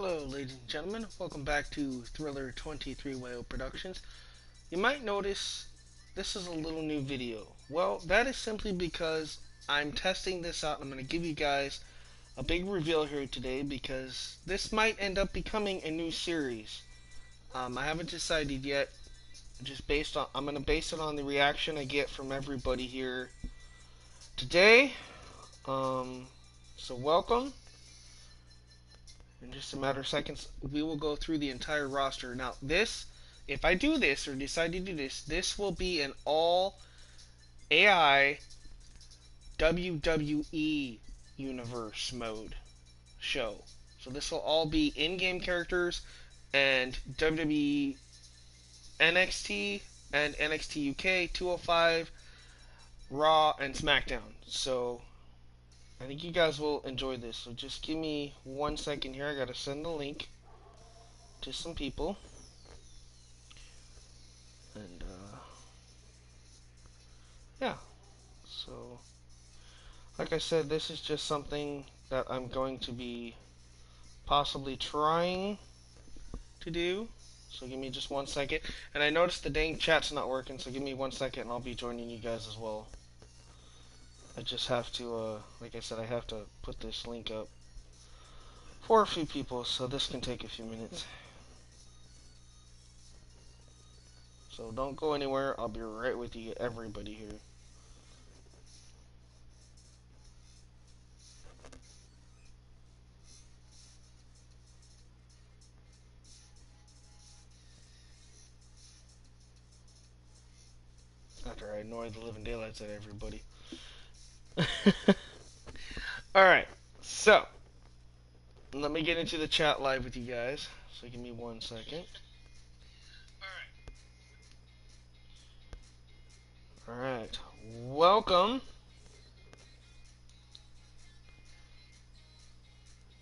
Hello ladies and gentlemen, welcome back to Thriller23YO Productions. You might notice this is a little new video. Well, that is simply because I'm testing this out. I'm going to give you guys a big reveal here today because this might end up becoming a new series. I haven't decided yet, I'm going to base it on the reaction I get from everybody here today. So welcome. In just a matter of seconds, we will go through the entire roster. Now, if I do this, or decide to do this, this will be an all AI WWE universe mode show. So this will all be in-game characters and WWE NXT and NXT UK 205, Raw, and SmackDown. So I think you guys will enjoy this. So just give me 1 second here. I gotta send the link to some people. And yeah. So like I said, this is just something that I'm going to be possibly trying to do. So give me just 1 second. And I noticed the dang chat's not working, so give me 1 second and I'll be joining you guys as well. I just have to, like I said, I have to put this link up for a few people, so this can take a few minutes. So don't go anywhere, I'll be right with you, everybody here. After I annoy the living daylights out of everybody. Alright, so let me get into the chat live with you guys. So give me 1 second. Alright, welcome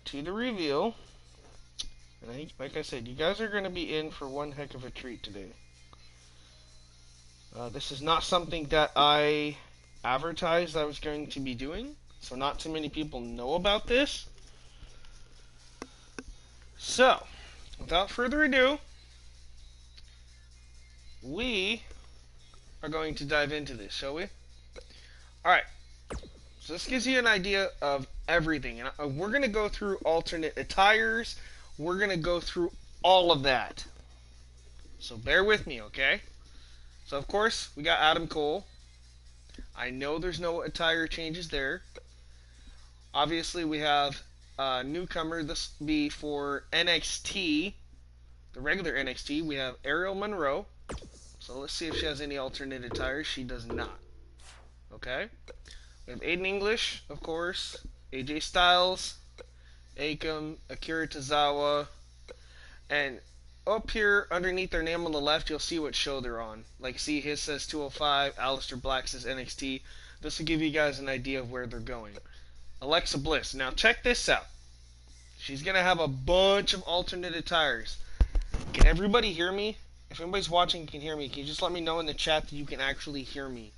to the reveal. And like I said, you guys are going to be in for one heck of a treat today. This is not something that I advertised I was going to be doing, so not too many people know about this. So, without further ado, we are going to dive into this, shall we? Alright, so this gives you an idea of everything, and we're going to go through alternate attires. We're going to go through all of that. So bear with me, okay? So of course, we got Adam Cole. I know there's no attire changes there. Obviously, we have a newcomer. This will be for NXT, the regular NXT. We have Ariel Monroe. So let's see if she has any alternate attire. She does not. Okay? We have Aiden English, of course. AJ Styles, Akam, Akira Tozawa, and up here underneath their name on the left, you'll see what show they're on. Like, see, his says 205, Aleister Black says NXT. This will give you guys an idea of where they're going. Alexa Bliss. Now, check this out. She's going to have a bunch of alternate attires. Can everybody hear me? If anybody's watching can hear me, can you just let me know in the chat that you can actually hear me?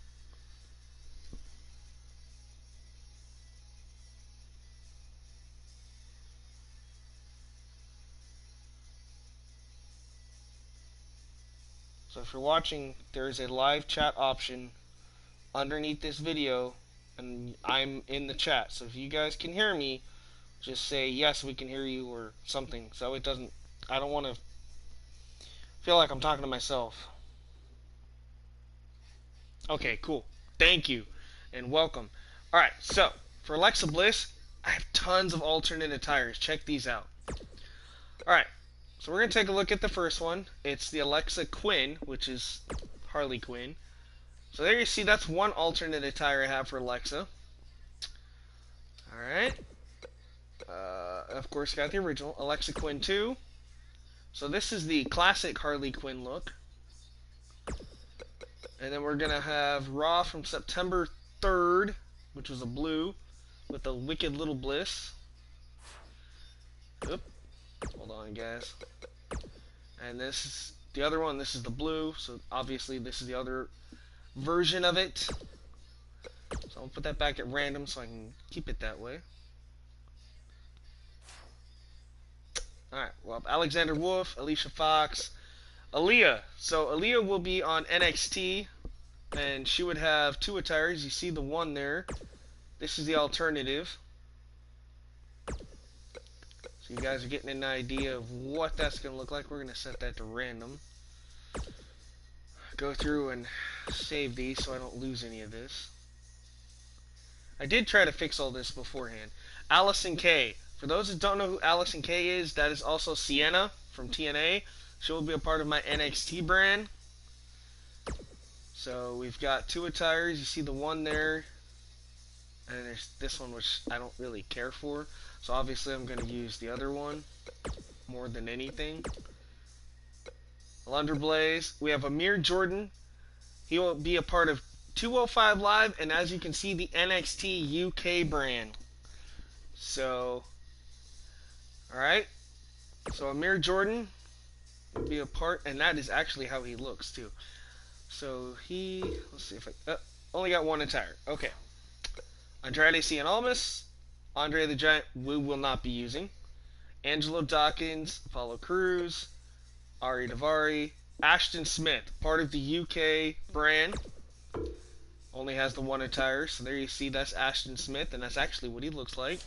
So if you're watching, there is a live chat option underneath this video, and I'm in the chat. So if you guys can hear me, just say yes, we can hear you, or something. So it doesn't, I don't want to feel like I'm talking to myself. Okay, cool. Thank you, and welcome. Alright, so for Alexa Bliss, I have tons of alternate attires. Check these out. Alright, so we're going to take a look at the first one. It's the Alexa Quinn, which is Harley Quinn. So there you see, that's one alternate attire I have for Alexa. Alright. Of course, got the original. Alexa Quinn 2. So this is the classic Harley Quinn look. And then we're going to have Raw from September 3rd, which was a blue, with the Wicked Little Bliss. Oop. Hold on, guys. And this is the other one. This is the blue. So obviously this is the other version of it. So I'll put that back at random so I can keep it that way. Alright, well, Alexander Wolf, Alicia Fox, Aaliyah. So Aaliyah will be on NXT, and she would have two attires. You see the one there. This is the alternative. So you guys are getting an idea of what that's going to look like. We're going to set that to random. Go through and save these so I don't lose any of this. I did try to fix all this beforehand. Allison Kay. For those that don't know who Allison Kay is, that is also Sienna from TNA. She will be a part of my NXT brand. So we've got two attires. You see the one there. And there's this one, which I don't really care for. So obviously I'm going to use the other one more than anything. Alundra Blaze. We have Amir Jordan. He will be a part of 205 Live, and as you can see, the NXT UK brand. So, alright. So Amir Jordan will be a part, and that is actually how he looks too. So let's see if I only got one attire. Okay. Andrade Cien Almas, Andre the Giant, we will not be using. Angelo Dawkins, Apollo Crews, Ari Daivari, Ashton Smith, part of the UK brand. Only has the one attire, so there you see that's Ashton Smith, and that's actually what he looks like.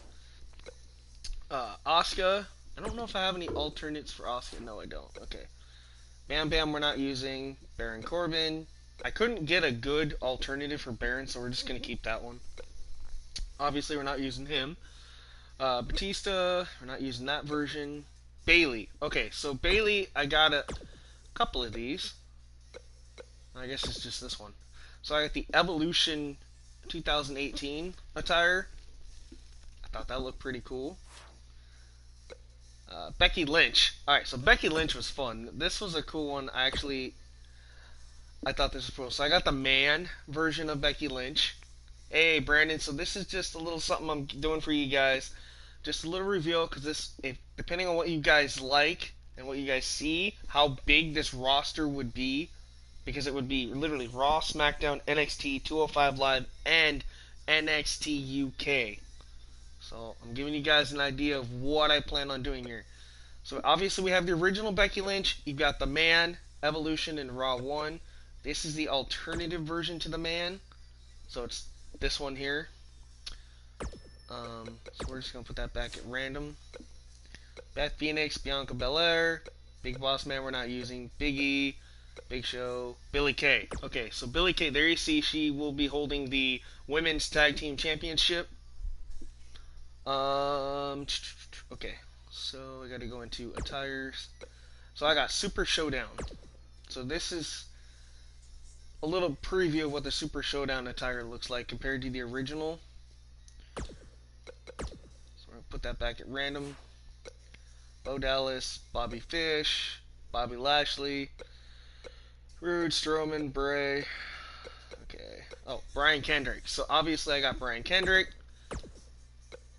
Asuka, I don't know if I have any alternates for Asuka. No, I don't. Okay. Bam Bam we're not using. Baron Corbin. I couldn't get a good alternative for Baron, so we're just going to keep that one. Obviously, we're not using him. Batista, we're not using that version. Bayley. Okay, so Bayley, I got a couple of these. I guess it's just this one. So I got the Evolution 2018 attire. I thought that looked pretty cool. Becky Lynch. Alright, so Becky Lynch was fun. This was a cool one. I thought this was cool. So I got the man version of Becky Lynch. Hey, Brandon, so this is just a little something I'm doing for you guys. Just a little reveal, because depending on what you guys like and what you guys see, how big this roster would be, because it would be literally Raw, SmackDown, NXT, 205 Live, and NXT UK. So I'm giving you guys an idea of what I plan on doing here. So obviously we have the original Becky Lynch. You've got the Man, Evolution, and Raw 1. This is the alternative version to the Man. So it's this one here. So we're just going to put that back at random. Beth Phoenix, Bianca Belair, Big Boss Man we're not using, Big E, Big Show, Billie Kay. Okay, so Billie Kay, there you see she will be holding the Women's Tag Team Championship. Okay, so I gotta go into attires. So I got Super Showdown. So this is a little preview of what the Super Showdown attire looks like compared to the original. So we're gonna put that back at random. Bo Dallas, Bobby Fish, Bobby Lashley, Rude, Strowman, Bray. Okay. Oh, Brian Kendrick. So obviously I got Brian Kendrick.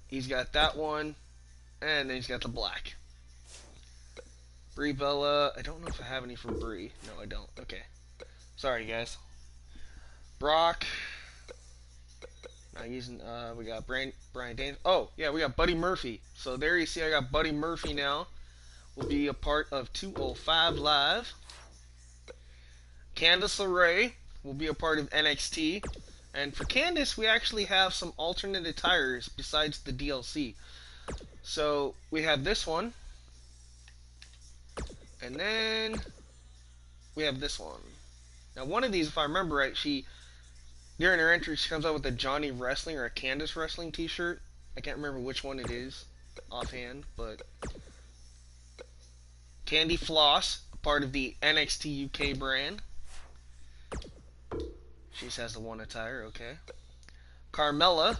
He's got that one, and then he's got the black. Brie Bella. I don't know if I have any for Brie. No, I don't. Okay. Sorry, guys. Brock. Not using. We got Brian Daniels. Oh, yeah, we got Buddy Murphy. So there you see, I got Buddy Murphy now. Will be a part of 205 Live. Candice LeRae will be a part of NXT. And for Candice, we actually have some alternate attires besides the DLC. So we have this one. And then we have this one. Now one of these, if I remember right, during her entry, she comes out with a Johnny Wrestling or a Candice Wrestling t-shirt. I can't remember which one it is offhand, but Candy Floss, part of the NXT UK brand. She has the one attire, okay. Carmella,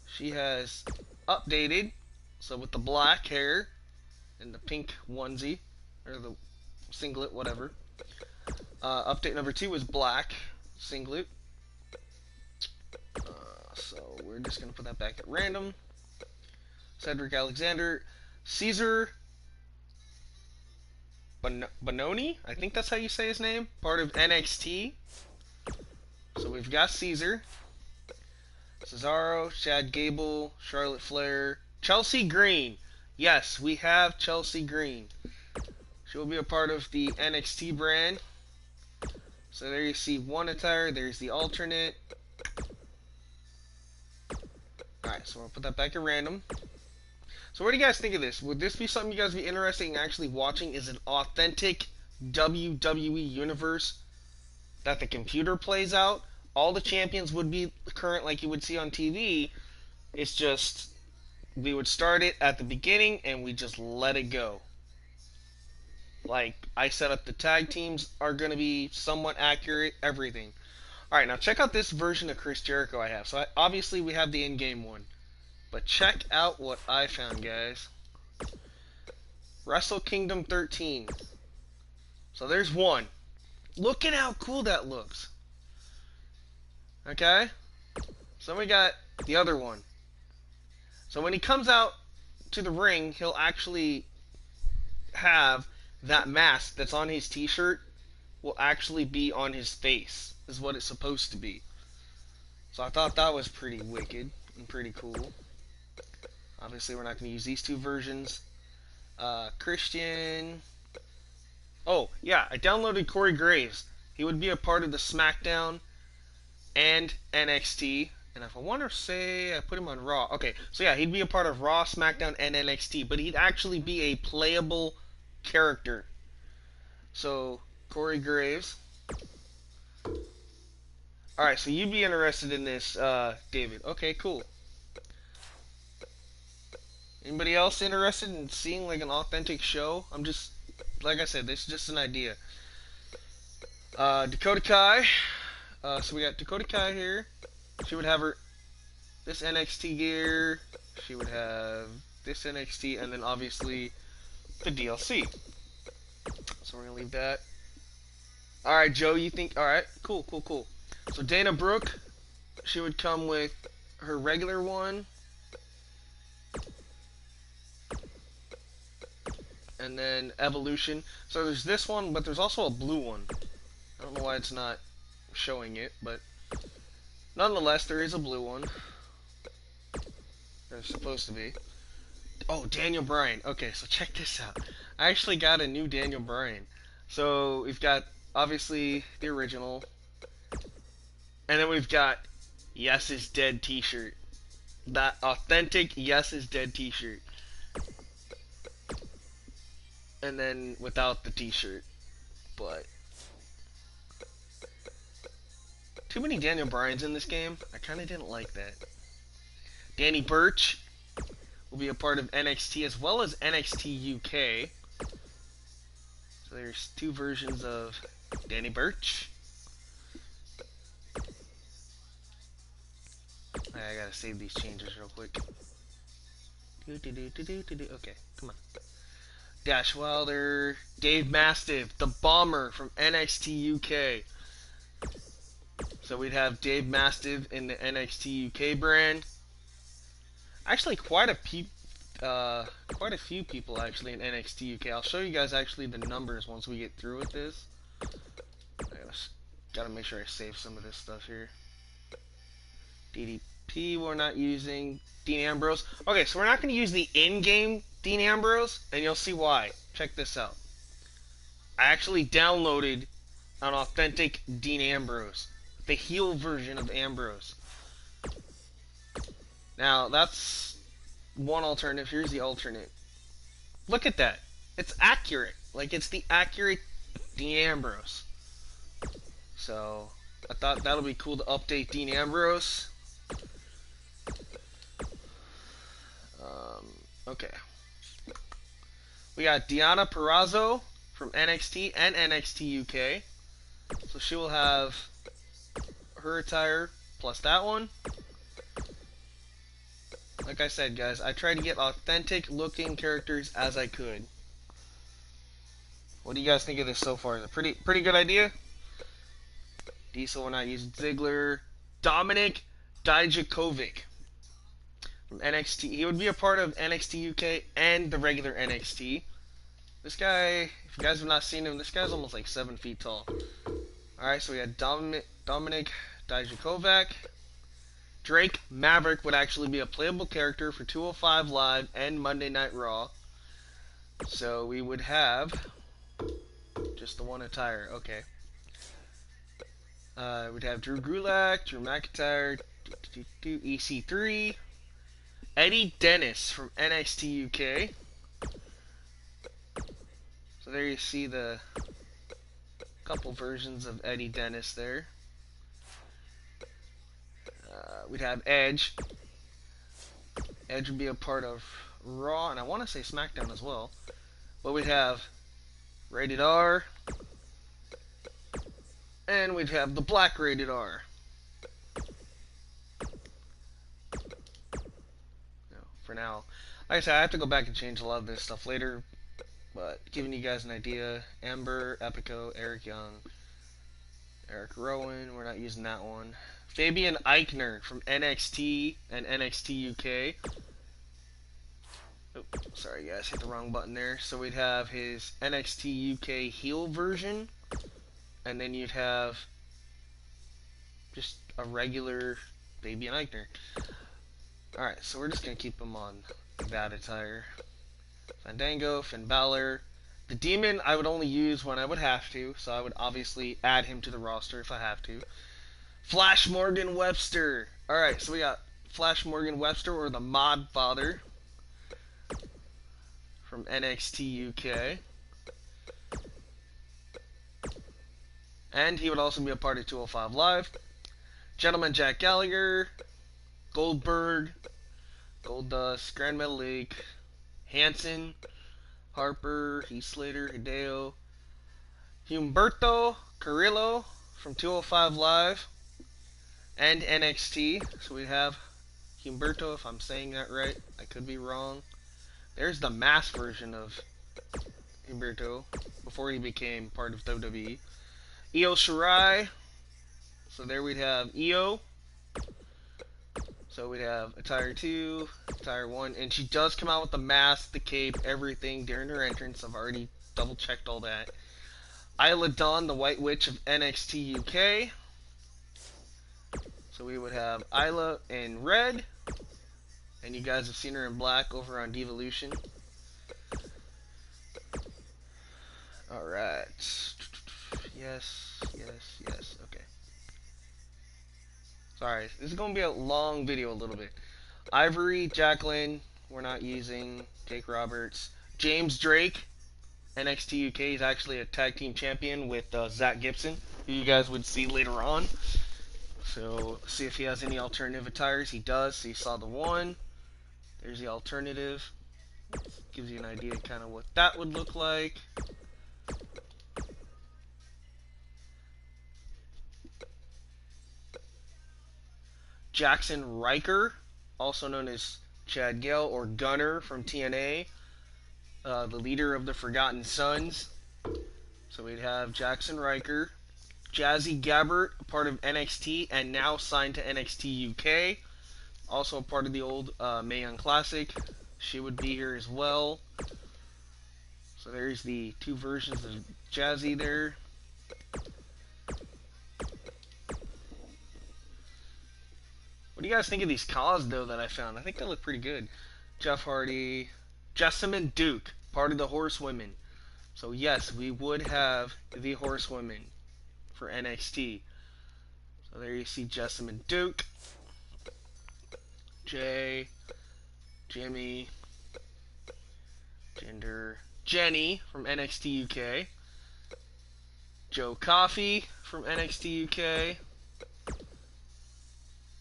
she has updated, so with the black hair and the pink onesie, or the singlet, whatever. Update number 2 is black singlet. So we're just going to put that back at random. Cedric Alexander, Caesar Bononi, I think that's how you say his name, part of NXT. So we've got Caesar, Cesaro, Chad Gable, Charlotte Flair, Chelsea Green. Yes, we have Chelsea Green. She will be a part of the NXT brand. So there you see one attire. There's the alternate. Alright, so we'll put that back at random. So what do you guys think of this? Would this be something you guys would be interested in actually watching? Is an authentic WWE universe that the computer plays out? All the champions would be current like you would see on TV. It's just we would start it at the beginning and we just let it go. Like I set up the tag teams are going to be somewhat accurate, everything. Alright, now check out this version of Chris Jericho I have. So obviously we have the in-game one. But check out what I found, guys. Wrestle Kingdom 13. So there's one. Look at how cool that looks. Okay? So we got the other one. So when he comes out to the ring, he'll actually have that mask that's on his t-shirt will actually be on his face, is what it's supposed to be. So I thought that was pretty wicked and pretty cool. Obviously we're not going to use these two versions. Christian. Oh, yeah, I downloaded Corey Graves. He would be a part of the SmackDown and NXT. And if I want to say I put him on Raw. Okay, so yeah, he'd be a part of Raw, SmackDown, and NXT. But he'd actually be a playable character. So, Corey Graves. Alright, so you'd be interested in this, David. Okay, cool. Anybody else interested in seeing like an authentic show? I'm just, like I said, this is just an idea. Dakota Kai. So we got Dakota Kai here. She would have her this NXT gear. She would have this NXT, and then obviously the DLC. So we're gonna leave that. All right, Joe. You think? All right, cool. So Dana Brooke, she would come with her regular one, and then Evolution. So there's this one, but there's also a blue one. I don't know why it's not showing it, but nonetheless, there is a blue one. There's supposed to be. Oh, Daniel Bryan. Okay, so check this out. I actually got a new Daniel Bryan. So we've got obviously the original, and then we've got Yes is Dead t-shirt. That authentic Yes is Dead t-shirt. And then without the t-shirt. But too many Daniel Bryans in this game. I kind of didn't like that. Danny Burch will be a part of NXT as well as NXT UK. So there's two versions of Danny Burch. I gotta save these changes real quick. Okay, come on. Dash Wilder, Dave Mastiff, the Bomber from NXT UK. So we'd have Dave Mastiff in the NXT UK brand. Actually, quite a few people actually in NXT UK. I'll show you guys actually the numbers once we get through with this. I gotta make sure I save some of this stuff here. DDP we're not using. Dean Ambrose. Okay, so we're not going to use the in-game Dean Ambrose, and you'll see why. Check this out. I actually downloaded an authentic Dean Ambrose. The heel version of Ambrose. Now, that's one alternative. Here's the alternate. Look at that. It's accurate. Like, it's the accurate Dean Ambrose. So, I thought that'll be cool to update Dean Ambrose. Okay. We got Deonna Purrazzo from NXT and NXT UK. So she will have her attire plus that one. Like I said, guys, I tried to get authentic looking characters as I could. What do you guys think of this so far? Is it a pretty good idea? Diesel, we're not using Ziggler. Dominic Dijakovic from NXT. He would be a part of NXT UK and the regular NXT. This guy, if you guys have not seen him, this guy's almost like 7 feet tall. Alright, so we had Dominic Dijakovic. Drake Maverick would actually be a playable character for 205 Live and Monday Night Raw. So we would have just the one attire. Okay. We'd have Drew Gulak, Drew McIntyre, EC3, Eddie Dennis from NXT UK. So there you see the couple versions of Eddie Dennis there. We'd have Edge. Edge would be a part of Raw, and I want to say SmackDown as well. But we'd have Rated R, and we'd have the Black Rated R. For now, like I said, I have to go back and change a lot of this stuff later, but giving you guys an idea: Ember, Epico, Eric Young, Eric Rowan, we're not using that one. Fabian Eichner from NXT and NXT UK. Oh, sorry guys, hit the wrong button there. So we'd have his NXT UK heel version, and then you'd have just a regular Fabian Eichner. Alright, so we're just going to keep him on that attire. Fandango, Finn Balor. The Demon I would only use when I would have to, so I would obviously add him to the roster if I have to. Flash Morgan Webster. Alright, so we got Flash Morgan Webster, or the Mod Father, from NXT UK. And he would also be a part of 205 Live. Gentleman Jack Gallagher, Goldberg, Goldust, Grand Metalik, Hanson, Harper, Heath Slater, Hideo, Humberto Carrillo from 205 Live and NXT. So we have Humberto, if I'm saying that right. I could be wrong. There's the masked version of Humberto before he became part of WWE. Io Shirai. So there we'd have Io. So we'd have attire 2, attire 1, and she does come out with the mask, the cape, everything during her entrance. I've already double checked all that. Isla Dawn, the White Witch of NXT UK. So we would have Isla in red, and you guys have seen her in black over on Devolution. Alright. Yes, yes, yes, okay. Sorry, this is going to be a long video a little bit. Ivory, Jacqueline, we're not using. Jake Roberts. James Drake, NXT UK. He's actually a tag team champion with Zach Gibson, who you guys would see later on. So, see if he has any alternative attires. He does. So you saw the one. There's the alternative. Gives you an idea kind of what that would look like. Jackson Riker, also known as Chad Gale or Gunner from TNA, the leader of the Forgotten Sons. So we'd have Jackson Riker. Jazzy Gabbert, a part of NXT and now signed to NXT UK. Also a part of the old Mae Young Classic. She would be here as well. So there's the two versions of Jazzy there. What do you guys think of these cars, though, that I found? I think they look pretty good. Jeff Hardy. Jessamine Duke, part of the Horsewomen. So, yes, we would have the Horsewomen for NXT. So, there you see Jessamine Duke. Jay. Jimmy. Jinder. Jenny from NXT UK. Joe Coffey from NXT UK.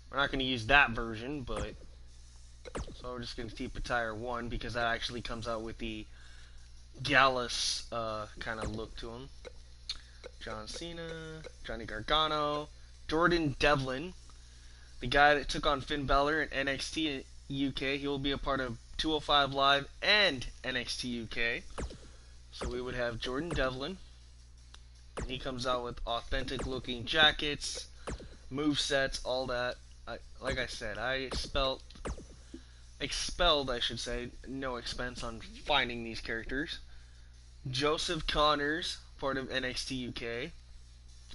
We're not going to use that version, but so we're just going to keep attire 1 because that actually comes out with the Gallus kind of look to him. John Cena, Johnny Gargano, Jordan Devlin, the guy that took on Finn Balor in NXT UK. He will be a part of 205 Live and NXT UK. So we would have Jordan Devlin. And he comes out with authentic looking jackets, movesets, all that. Like I said, I expelled, I should say, no expense on finding these characters. Joseph Connors, part of NXT UK.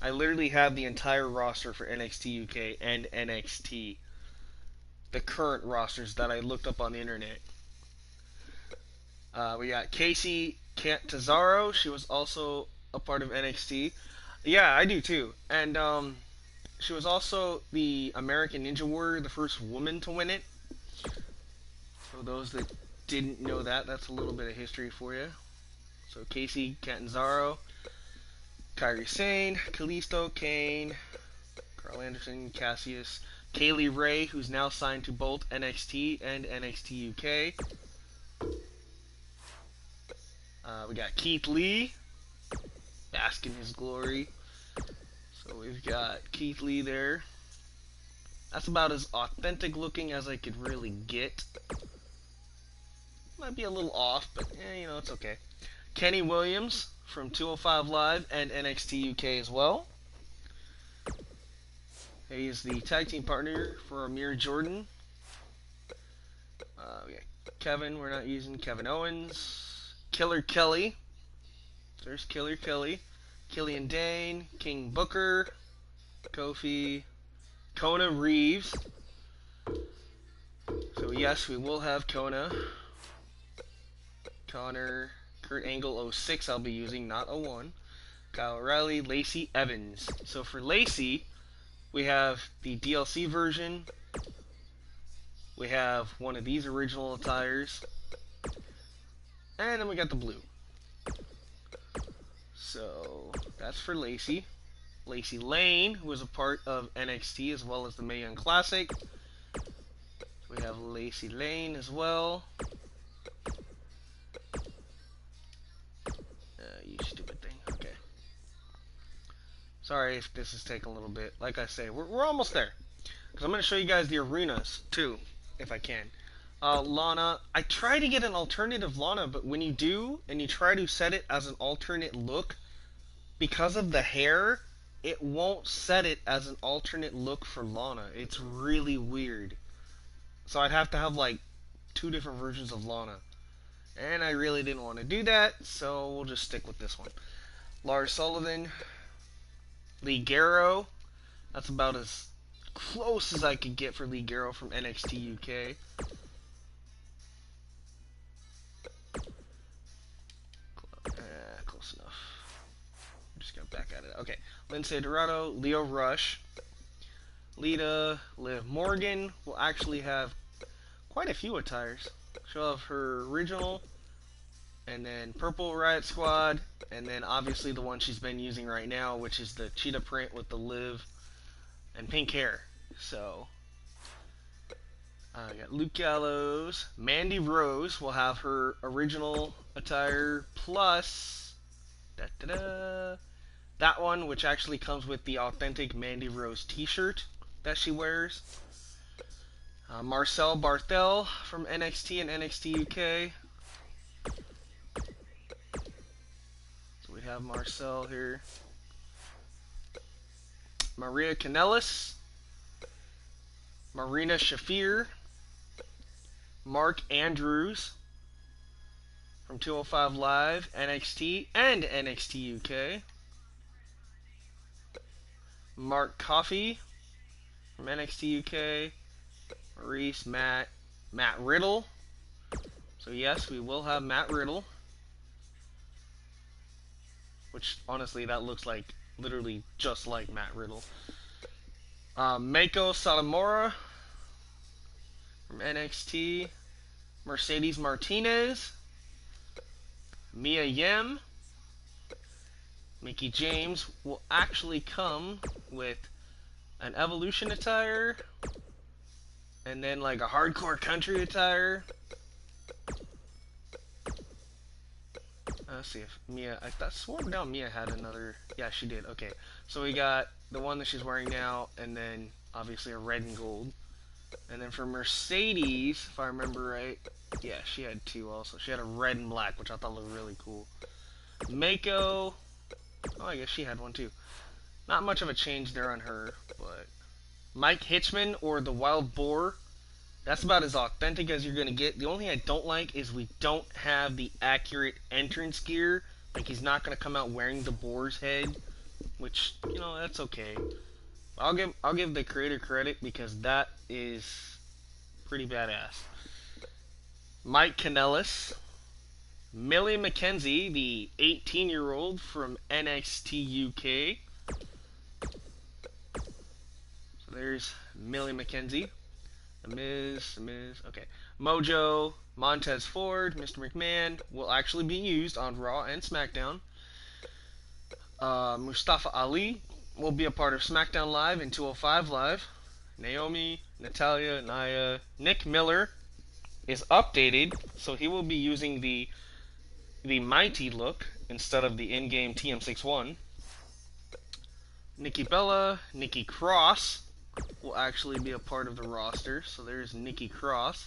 I literally have the entire roster for NXT UK and NXT. the current rosters that I looked up on the internet. We got Casey Cantazaro. She was also a part of NXT. Yeah, I do too. And she was also the American Ninja Warrior, the first woman to win it. For those that didn't know that, that's a little bit of history for you. So Casey Catanzaro, Kairi Sane, Kalisto, Kane, Carl Anderson, Cassius, Kaylee Ray, who's now signed to both NXT and NXT UK. We got Keith Lee, bask in his glory. So we've got Keith Lee there. That's about as authentic looking as I could really get. Might be a little off, but you know, it's okay. Kenny Williams from 205 Live and NXT UK as well. He is the tag team partner for Amir Jordan. We got Kevin, we're not using Kevin Owens. Killer Kelly. There's Killer Kelly. Killian Dane, King Booker, Kofi, Kona Reeves. So yes, we will have Kona. Connor, Kurt Angle 06 I'll be using, not 01. Kyle O'Reilly, Lacey Evans. So for Lacey, we have the DLC version. We have one of these original attires. And then we got the blue. So that's for Lacey. Lacey Lane, who was a part of NXT as well as the Mae Young Classic. We have Lacey Lane as well. You stupid thing. Okay. Sorry if this is taking a little bit. Like I say, we're almost there. Because I'm going to show you guys the arenas, too, if I can. Lana, I try to get an alternative Lana, but when you do, and you try to set it as an alternate look, because of the hair, it won't set it as an alternate look for Lana. It's really weird. So I'd have to have, like, 2 different versions of Lana. And I really didn't want to do that, so we'll just stick with this one. Lars Sullivan, Lee Garrow. That's about as close as I could get for Lee Garrow from NXT UK. Close enough. I'm just gonna back at it. Okay. Lindsay Dorado, Leo Rush, Lita, Liv Morgan will actually have quite a few attires. She'll have her original, and then Purple Riot Squad, and then obviously the one she's been using right now, which is the cheetah print with the Liv and pink hair. So, I got Luke Gallows. Mandy Rose will have her original attire plus that one, which actually comes with the authentic Mandy Rose t-shirt that she wears. Marcel Barthel from NXT and NXT UK. So we have Marcel here. Maria Kanellis. Marina Shafir. Mark Andrews from 205 Live, NXT, and NXT UK. Mark Coffey from NXT UK. Maurice, Matt Riddle. So yes, we will have Matt Riddle. Which, honestly, that looks like, literally just like Matt Riddle. Meiko Satomura from NXT. Mercedes Martinez. Mia Yim. Mickie James will actually come with an Evolution attire. And then like a hardcore country attire. Let's see if Mia, I swore down Mia had another, yeah she did, okay. So we got the one that she's wearing now, and then obviously a red and gold. And then for Mercedes, if I remember right, yeah, she had 2 also. She had a red and black, which I thought looked really cool. Mako, oh I guess she had one too. Not much of a change there on her, but Mike Hitchman or the Wild Boar, that's about as authentic as you're going to get. The only thing I don't like is we don't have the accurate entrance gear. Like, he's not going to come out wearing the boar's head, which, you know, that's okay. I'll give the creator credit because that is Pretty badass. Mike Kanellis. Millie McKenzie, the 18-year-old from NXT UK. So there's Millie McKenzie. The Miz, okay. Mojo, Montez Ford, Mr. McMahon will actually be used on Raw and SmackDown. Mustafa Ali will be a part of SmackDown Live and 205 Live. Naomi, Natalia, Nia, Nick Miller is updated, so he will be using the Mighty look instead of the in-game TM61. Nikki Bella, Nikki Cross will actually be a part of the roster, so there's Nikki Cross.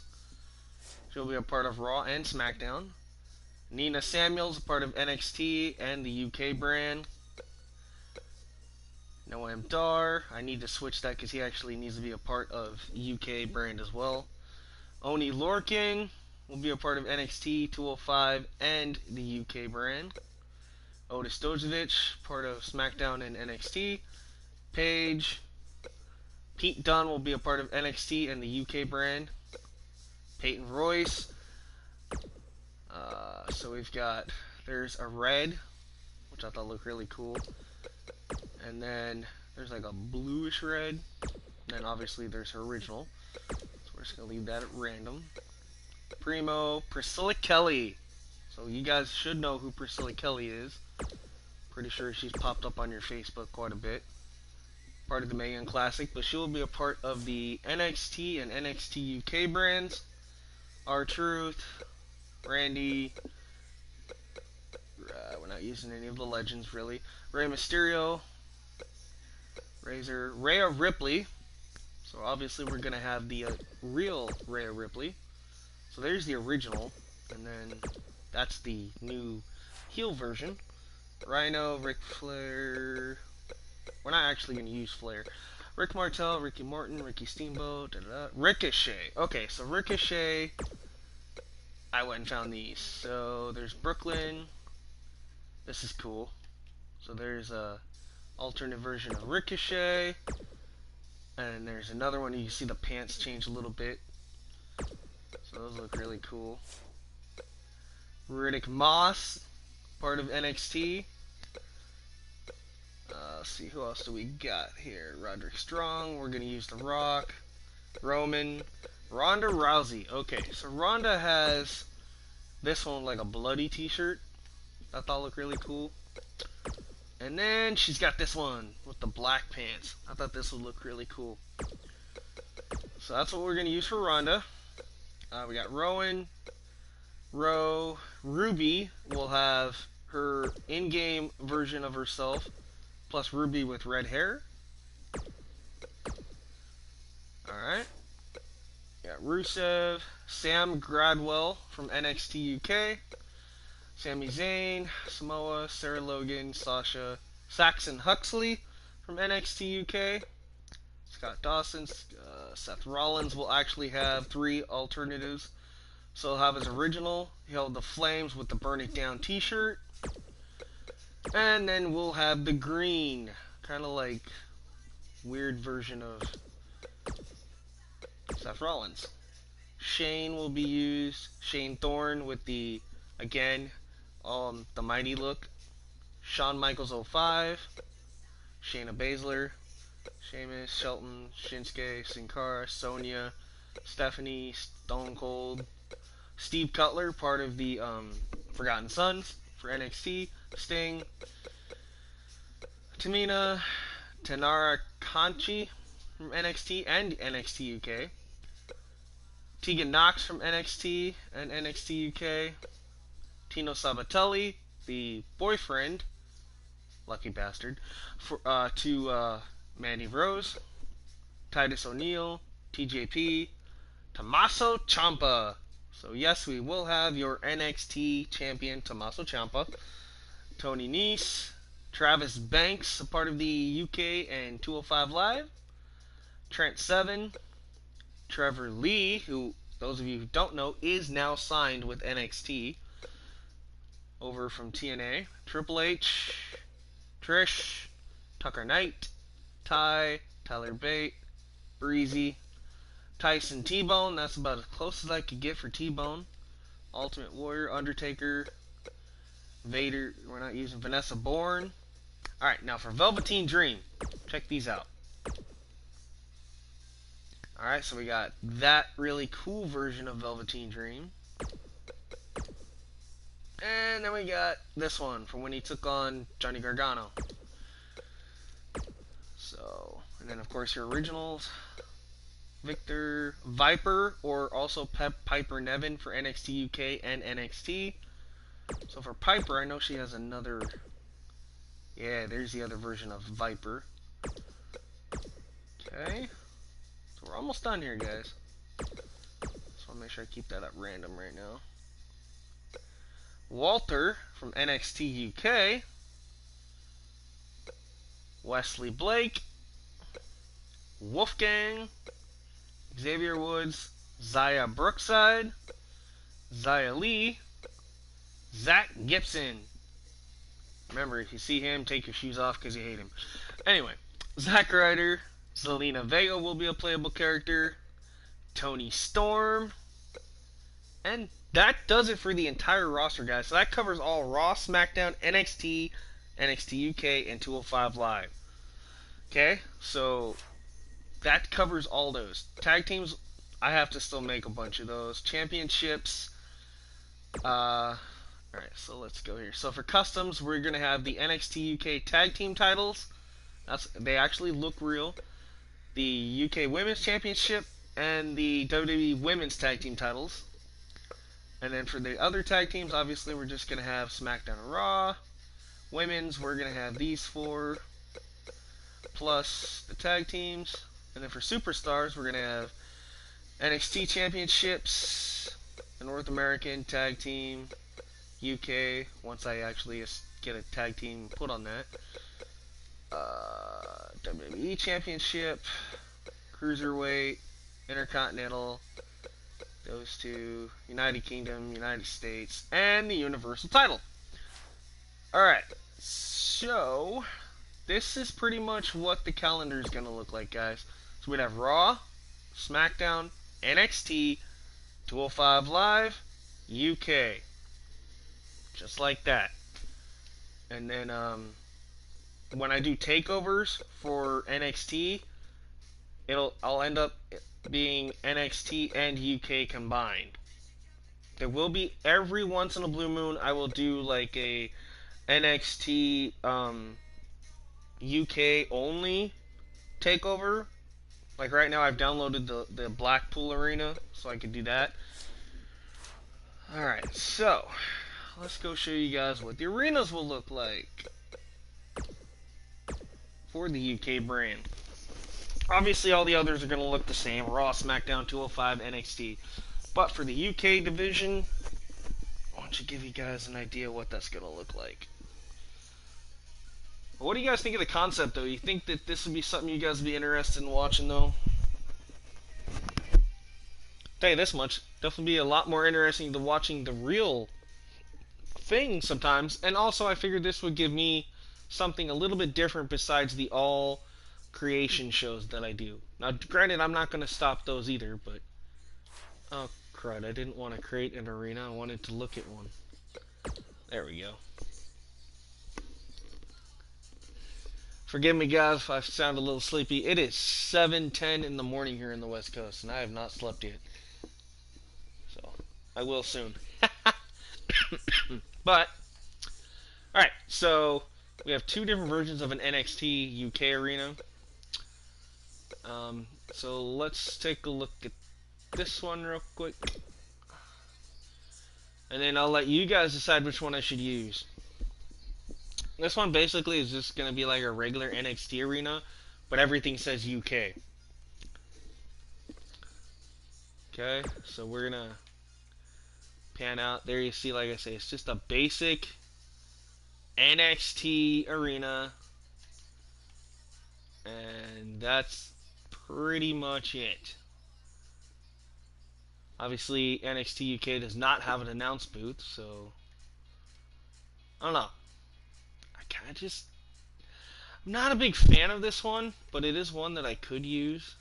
She'll be a part of Raw and SmackDown. Nina Samuels, a part of NXT and the UK brand. Noam Dar, I need to switch that because he actually needs to be a part of UK brand as well. Oni Lorking will be a part of NXT, 205, and the UK brand. Otis Dojovic, part of SmackDown and NXT. Paige. Pete Dunne will be a part of NXT and the UK brand. Peyton Royce. So we've got, there's a red, which I thought looked really cool. And then there's like a bluish red. And then obviously there's her original. So we're just going to leave that at random. Primo, Priscilla Kelly. So you guys should know who Priscilla Kelly is. Pretty sure she's popped up on your Facebook quite a bit. Part of the Megan Classic, but she will be a part of the NXT and NXT UK brands. R-Truth, Randy, we're not using any of the legends really. Rey Mysterio, Razor, Rhea Ripley. So obviously we're going to have the real Rhea Ripley. So there's the original, and then that's the new heel version. Rhino, Ric Flair. We're not actually going to use Flair. Rick Martel, Ricky Morton, Ricky Steamboat, Ricochet. Okay, so Ricochet, I went and found these. So there's Brooklyn. This is cool. So there's a alternate version of Ricochet. And there's another one. You can see the pants change a little bit. So those look really cool. Riddick Moss, part of NXT. Let's see, who else do we got here? Roderick Strong. We're going to use The Rock. Roman. Ronda Rousey. Okay, so Ronda has this one like a bloody t-shirt. I thought looked really cool. And then she's got this one with the black pants. I thought this would look really cool. So that's what we're going to use for Ronda. We got Rowan. Ruby will have her in-game version of herself, plus Ruby with red hair. Alright. Got Rusev, Sam Gradwell from NXT UK, Sami Zayn, Samoa, Sarah Logan, Sasha, Saxon Huxley from NXT UK, Scott Dawson, Seth Rollins will actually have 3 alternatives. So he'll have his original, he'll have the Flames with the Burn It Down t-shirt, and then we'll have the green, kind of like weird version of Seth Rollins. Shane will be used, Shane Thorne with the, again, the Mighty look. Shawn Michaels 05, Shayna Baszler, Sheamus, Shelton, Shinsuke, Sin Cara, Sonya, Stephanie, Stone Cold, Steve Cutler, part of the Forgotten Sons for NXT, Sting, Tamina, Tanara Conchi from NXT and NXT UK, Tegan Knox from NXT and NXT UK, Tino Sabatelli, the boyfriend, lucky bastard, to Mandy Rose, Titus O'Neil, TJP, Tommaso Ciampa. So yes, we will have your NXT champion, Tommaso Ciampa, Tony Nese, Travis Banks, a part of the UK and 205 Live, Trent Seven, Trevor Lee, who, those of you who don't know, is now signed with NXT over from TNA, Triple H, Trish, Tucker Knight, Ty, Tyler Bate, Breezy, Tyson T-Bone. That's about as close as I could get for T-Bone. Ultimate Warrior, Undertaker, Vader. We're not using Vanessa Bourne. Alright, now for Velveteen Dream. Check these out. Alright, so we got that really cool version of Velveteen Dream. And then we got this one from when he took on Johnny Gargano. So, and then of course your originals. Victor Viper, or also Piper Niven for NXT UK and NXT. So for Piper, I know she has another... Yeah, there's the other version of Viper. Okay. So we're almost done here, guys. So I'll make sure I keep that at random right now. Walter from NXT UK. Wesley Blake. Wolfgang. Xavier Woods. Zaya Brookside. Zaya Lee. Zach Gibson. Remember, if you see him, take your shoes off because you hate him. Anyway, Zack Ryder. Zelina Vega will be a playable character. Tony Storm. And that does it for the entire roster, guys. So that covers all Raw, SmackDown, NXT, NXT UK, and 205 Live. Okay, so that covers all those. Tag teams, I have to still make a bunch of those. Championships, alright, so let's go here. So for customs, we're going to have the NXT UK Tag Team titles. They actually look real. The UK Women's Championship and the WWE Women's Tag Team titles. And then for the other tag teams, obviously we're just going to have SmackDown and Raw. Women's, we're going to have these four, plus the tag teams. And then for Superstars, we're going to have NXT Championships, the North American Tag Team, UK, once I actually get a tag team put on that. WWE Championship, Cruiserweight, Intercontinental, those two, United Kingdom, United States, and the Universal title. Alright, so this is pretty much what the calendar is going to look like, guys. So we'd have Raw, SmackDown, NXT, 205 Live, UK. Just like that. And then when I do takeovers for NXT, I'll end up being NXT and UK combined. There will be, every once in a blue moon, I will do like a NXT UK only takeover. Like right now I've downloaded the Blackpool Arena, so I could do that. Alright, so let's go show you guys what the arenas will look like for the UK brand. Obviously all the others are going to look the same. Raw, SmackDown, 205, NXT. But for the UK division, I want to give you guys an idea what that's going to look like. What do you guys think of the concept, though? You think that this would be something you guys would be interested in watching, though? Tell you this much, definitely be a lot more interesting than watching the real thing sometimes. And also, I figured this would give me something a little bit different besides the all creation shows that I do. Now, granted, I'm not going to stop those either, but... Oh, crud, I didn't want to create an arena. I wanted to look at one. There we go. Forgive me, guys, if I sound a little sleepy. It is 7:10 in the morning here in the West Coast, and I have not slept yet. So, I will soon. But, alright, so we have two different versions of an NXT UK arena. So let's take a look at this one real quick. And then I'll let you guys decide which one I should use. This one basically is just going to be like a regular NXT arena, but everything says UK. Okay, so we're going to pan out. There you see, like I say, it's just a basic NXT arena. And that's pretty much it. Obviously, NXT UK does not have an announce booth, so I don't know. I'm not a big fan of this one, but it is one that I could use.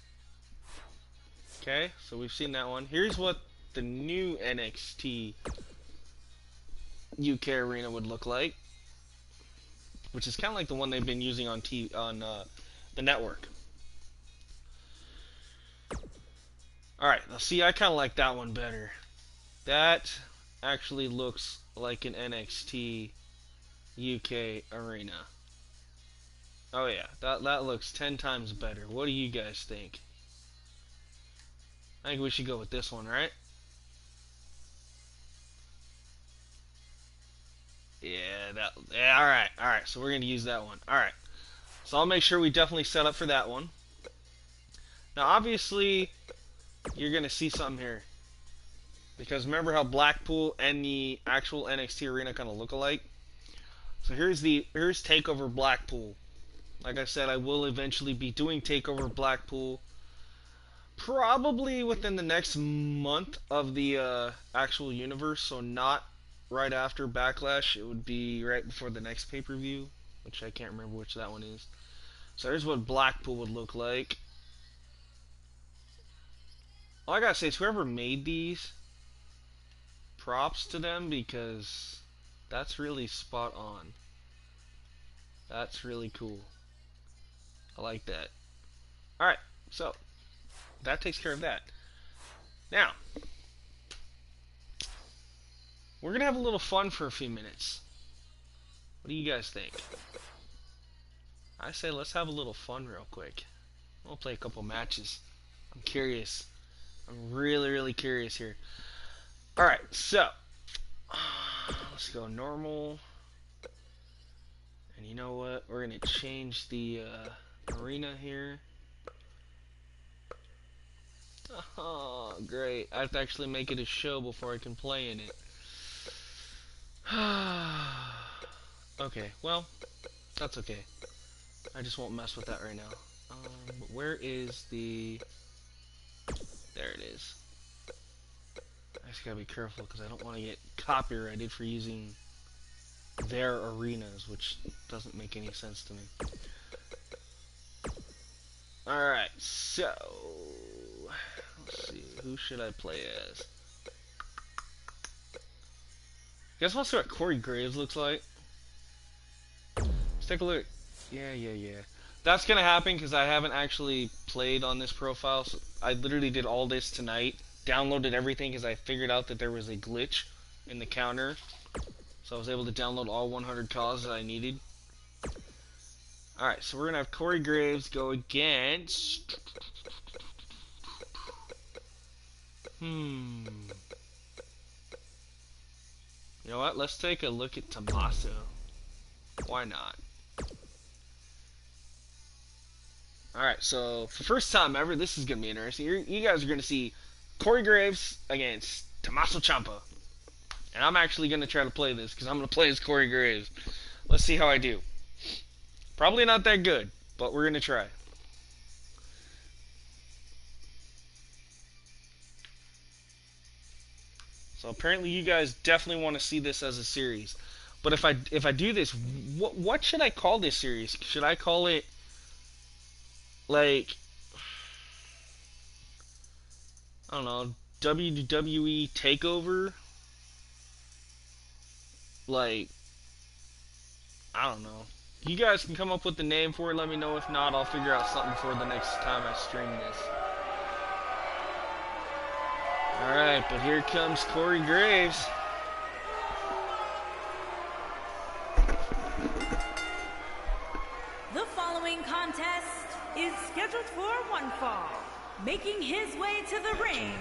Okay, so we've seen that one. Here's what the new NXT UK arena would look like, which is kind of like the one they've been using on the network. Alright, now see, I kind of like that one better. That actually looks like an NXT UK arena. Oh yeah, that looks 10 times better. What do you guys think? I think we should go with this one, right? Yeah, alright, so we're gonna use that one. Alright. So I'll make sure we definitely set up for that one. Now obviously you're gonna see something here. Because remember how Blackpool and the actual NXT arena kinda look alike? So here's TakeOver Blackpool. Like I said, I will eventually be doing TakeOver Blackpool probably within the next month of the actual universe, so not right after Backlash. It would be right before the next pay-per-view, which I can't remember which that one is. So here's what Blackpool would look like. All I gotta say is whoever made these, props to them, because that's really spot on. That's really cool. I like that. Alright, so that takes care of that. Now, we're gonna have a little fun for a few minutes. What do you guys think? I say let's have a little fun real quick. We'll play a couple matches. I'm curious. I'm really curious here. Alright, so let's go normal. And you know what? We're gonna change the arena here. Oh, great. I have to actually make it a show before I can play in it. Okay, well, that's okay. I just won't mess with that right now. But where is the... There it is. I just gotta be careful because I don't want to get copyrighted for using their arenas, which doesn't make any sense to me. Alright, so... Let's see, who should I play as? You guys want to see what Corey Graves looks like? Let's take a look. Yeah. That's gonna happen because I haven't actually played on this profile. So I literally did all this tonight. Downloaded everything because I figured out that there was a glitch in the counter. So I was able to download all 100 calls that I needed. Alright, so we're gonna have Corey Graves go against... You know what? Let's take a look at Tommaso. Why not? Alright, so for the first time ever, this is going to be interesting. You guys are going to see Corey Graves against Tommaso Ciampa. And I'm actually going to try to play this because I'm going to play as Corey Graves. Let's see how I do. Probably not that good, but we're going to try. So apparently you guys definitely want to see this as a series. But if I do this, what should I call this series? Should I call it like, I don't know, WWE Takeover? Like, I don't know. You guys can come up with the name for it. Let me know. If not, I'll figure out something for the next time I stream this. Alright, but here comes Corey Graves. The following contest is scheduled for one fall. Making his way to the ring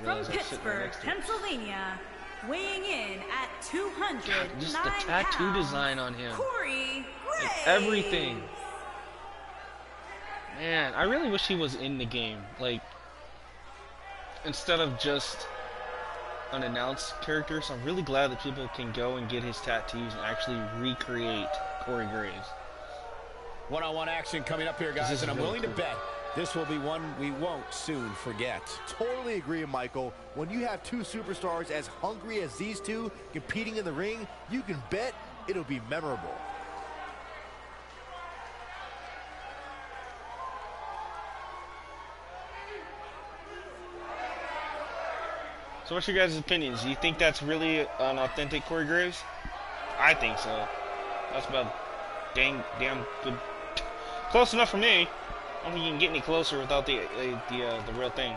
from Pittsburgh, Pennsylvania, weighing in at 209 God, just the tattoo pounds, design on him. Corey Graves. Like everything. Man, I really wish he was in the game. Like, instead of just an announced character. So I'm really glad that people can go and get his tattoos and actually recreate Corey Graves. One-on-one action coming up here, guys, and I'm willing to bet this will be one we won't soon forget. Totally agree, Michael. When you have two superstars as hungry as these two competing in the ring, you can bet it'll be memorable. So what's your guys' opinions? Do you think that's really an authentic Corey Graves? I think so. That's about damn good. Close enough for me. I don't think you can get any closer without the real thing.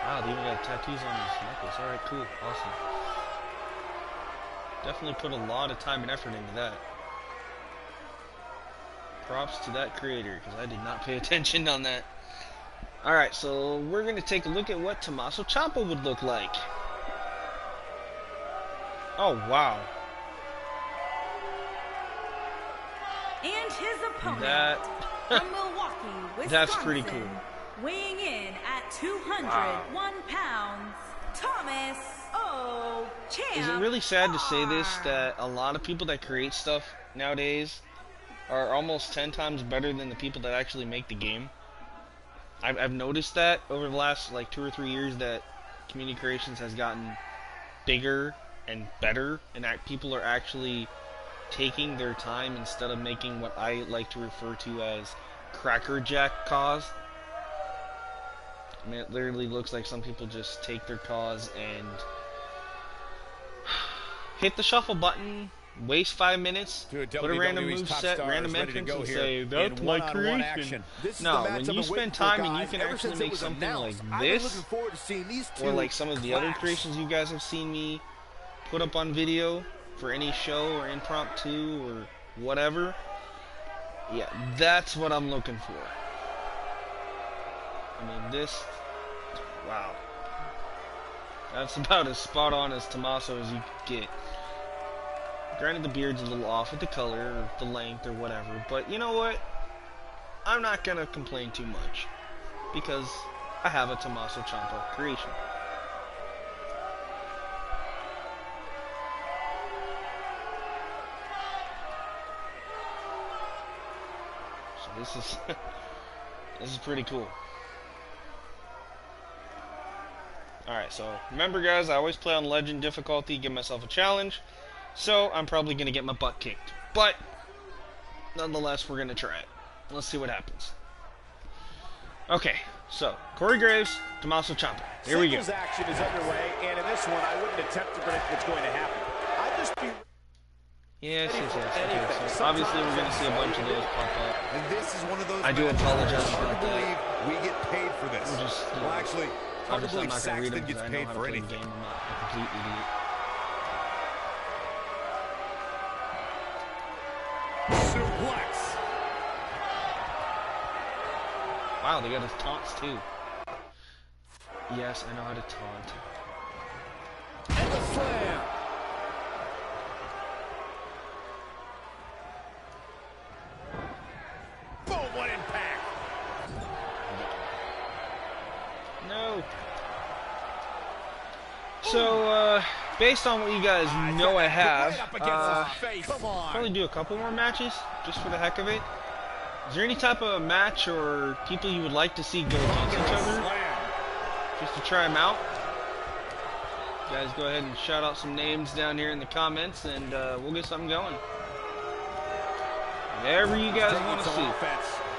Wow, they even got tattoos on his necklace. Alright, cool. Awesome. Definitely put a lot of time and effort into that. Props to that creator, because I did not pay attention on that. Alright, so we're going to take a look at what Tommaso Ciampa would look like. Oh, wow. And his opponent from Milwaukee, Wisconsin, that's pretty cool. Weighing in at 201 pounds, Thomas O. Ciampa. Is it really sad to say this, that a lot of people that create stuff nowadays are almost 10 times better than the people that actually make the game? I've noticed that over the last like 2 or 3 years that community creations has gotten bigger and better, and that people are actually taking their time instead of making what I like to refer to as crackerjack cause. I mean, it literally looks like some people just take their cause and hit the shuffle button, waste 5 minutes, put a random moveset, random entrance, and say, that's my creation. No, when you spend time and you can actually make something like this, or like some of the other creations you guys have seen me put up on video for any show or impromptu or whatever, yeah, that's what I'm looking for. I mean, this, wow. That's about as spot on as Tommaso as you could get. Granted, the beard's a little off with the color or the length or whatever, but you know what? I'm not gonna complain too much because I have a Tommaso Ciampa creation. So this is this is pretty cool. Alright, so remember guys, I always play on legend difficulty, give myself a challenge. So I'm probably going to get my butt kicked. But nonetheless, we're going to try it. Let's see what happens. Okay, so Corey Graves, Tommaso Ciampa. Here we go. Action is underway, and in this one, I wouldn't attempt to predict what's going to happen. I'd just be yes. Okay, so obviously we're going to see a bunch of those pop up. And this is one of those I do apologize about that. We get paid for this. Just, well, actually, obviously I'm not going to read them gets because I know paid how to for play the anything. game. I'm not a complete idiot. suplex. Wow, they got his taunts too. Yes, I know how to taunt. And the slam. Boom, what impact. No. So, based on what you guys know I have, probably do a couple more matches, just for the heck of it. Is there any type of match or people you would like to see go against each other? Just to try them out? You guys go ahead and shout out some names down here in the comments, and we'll get something going. Whatever you guys want to see.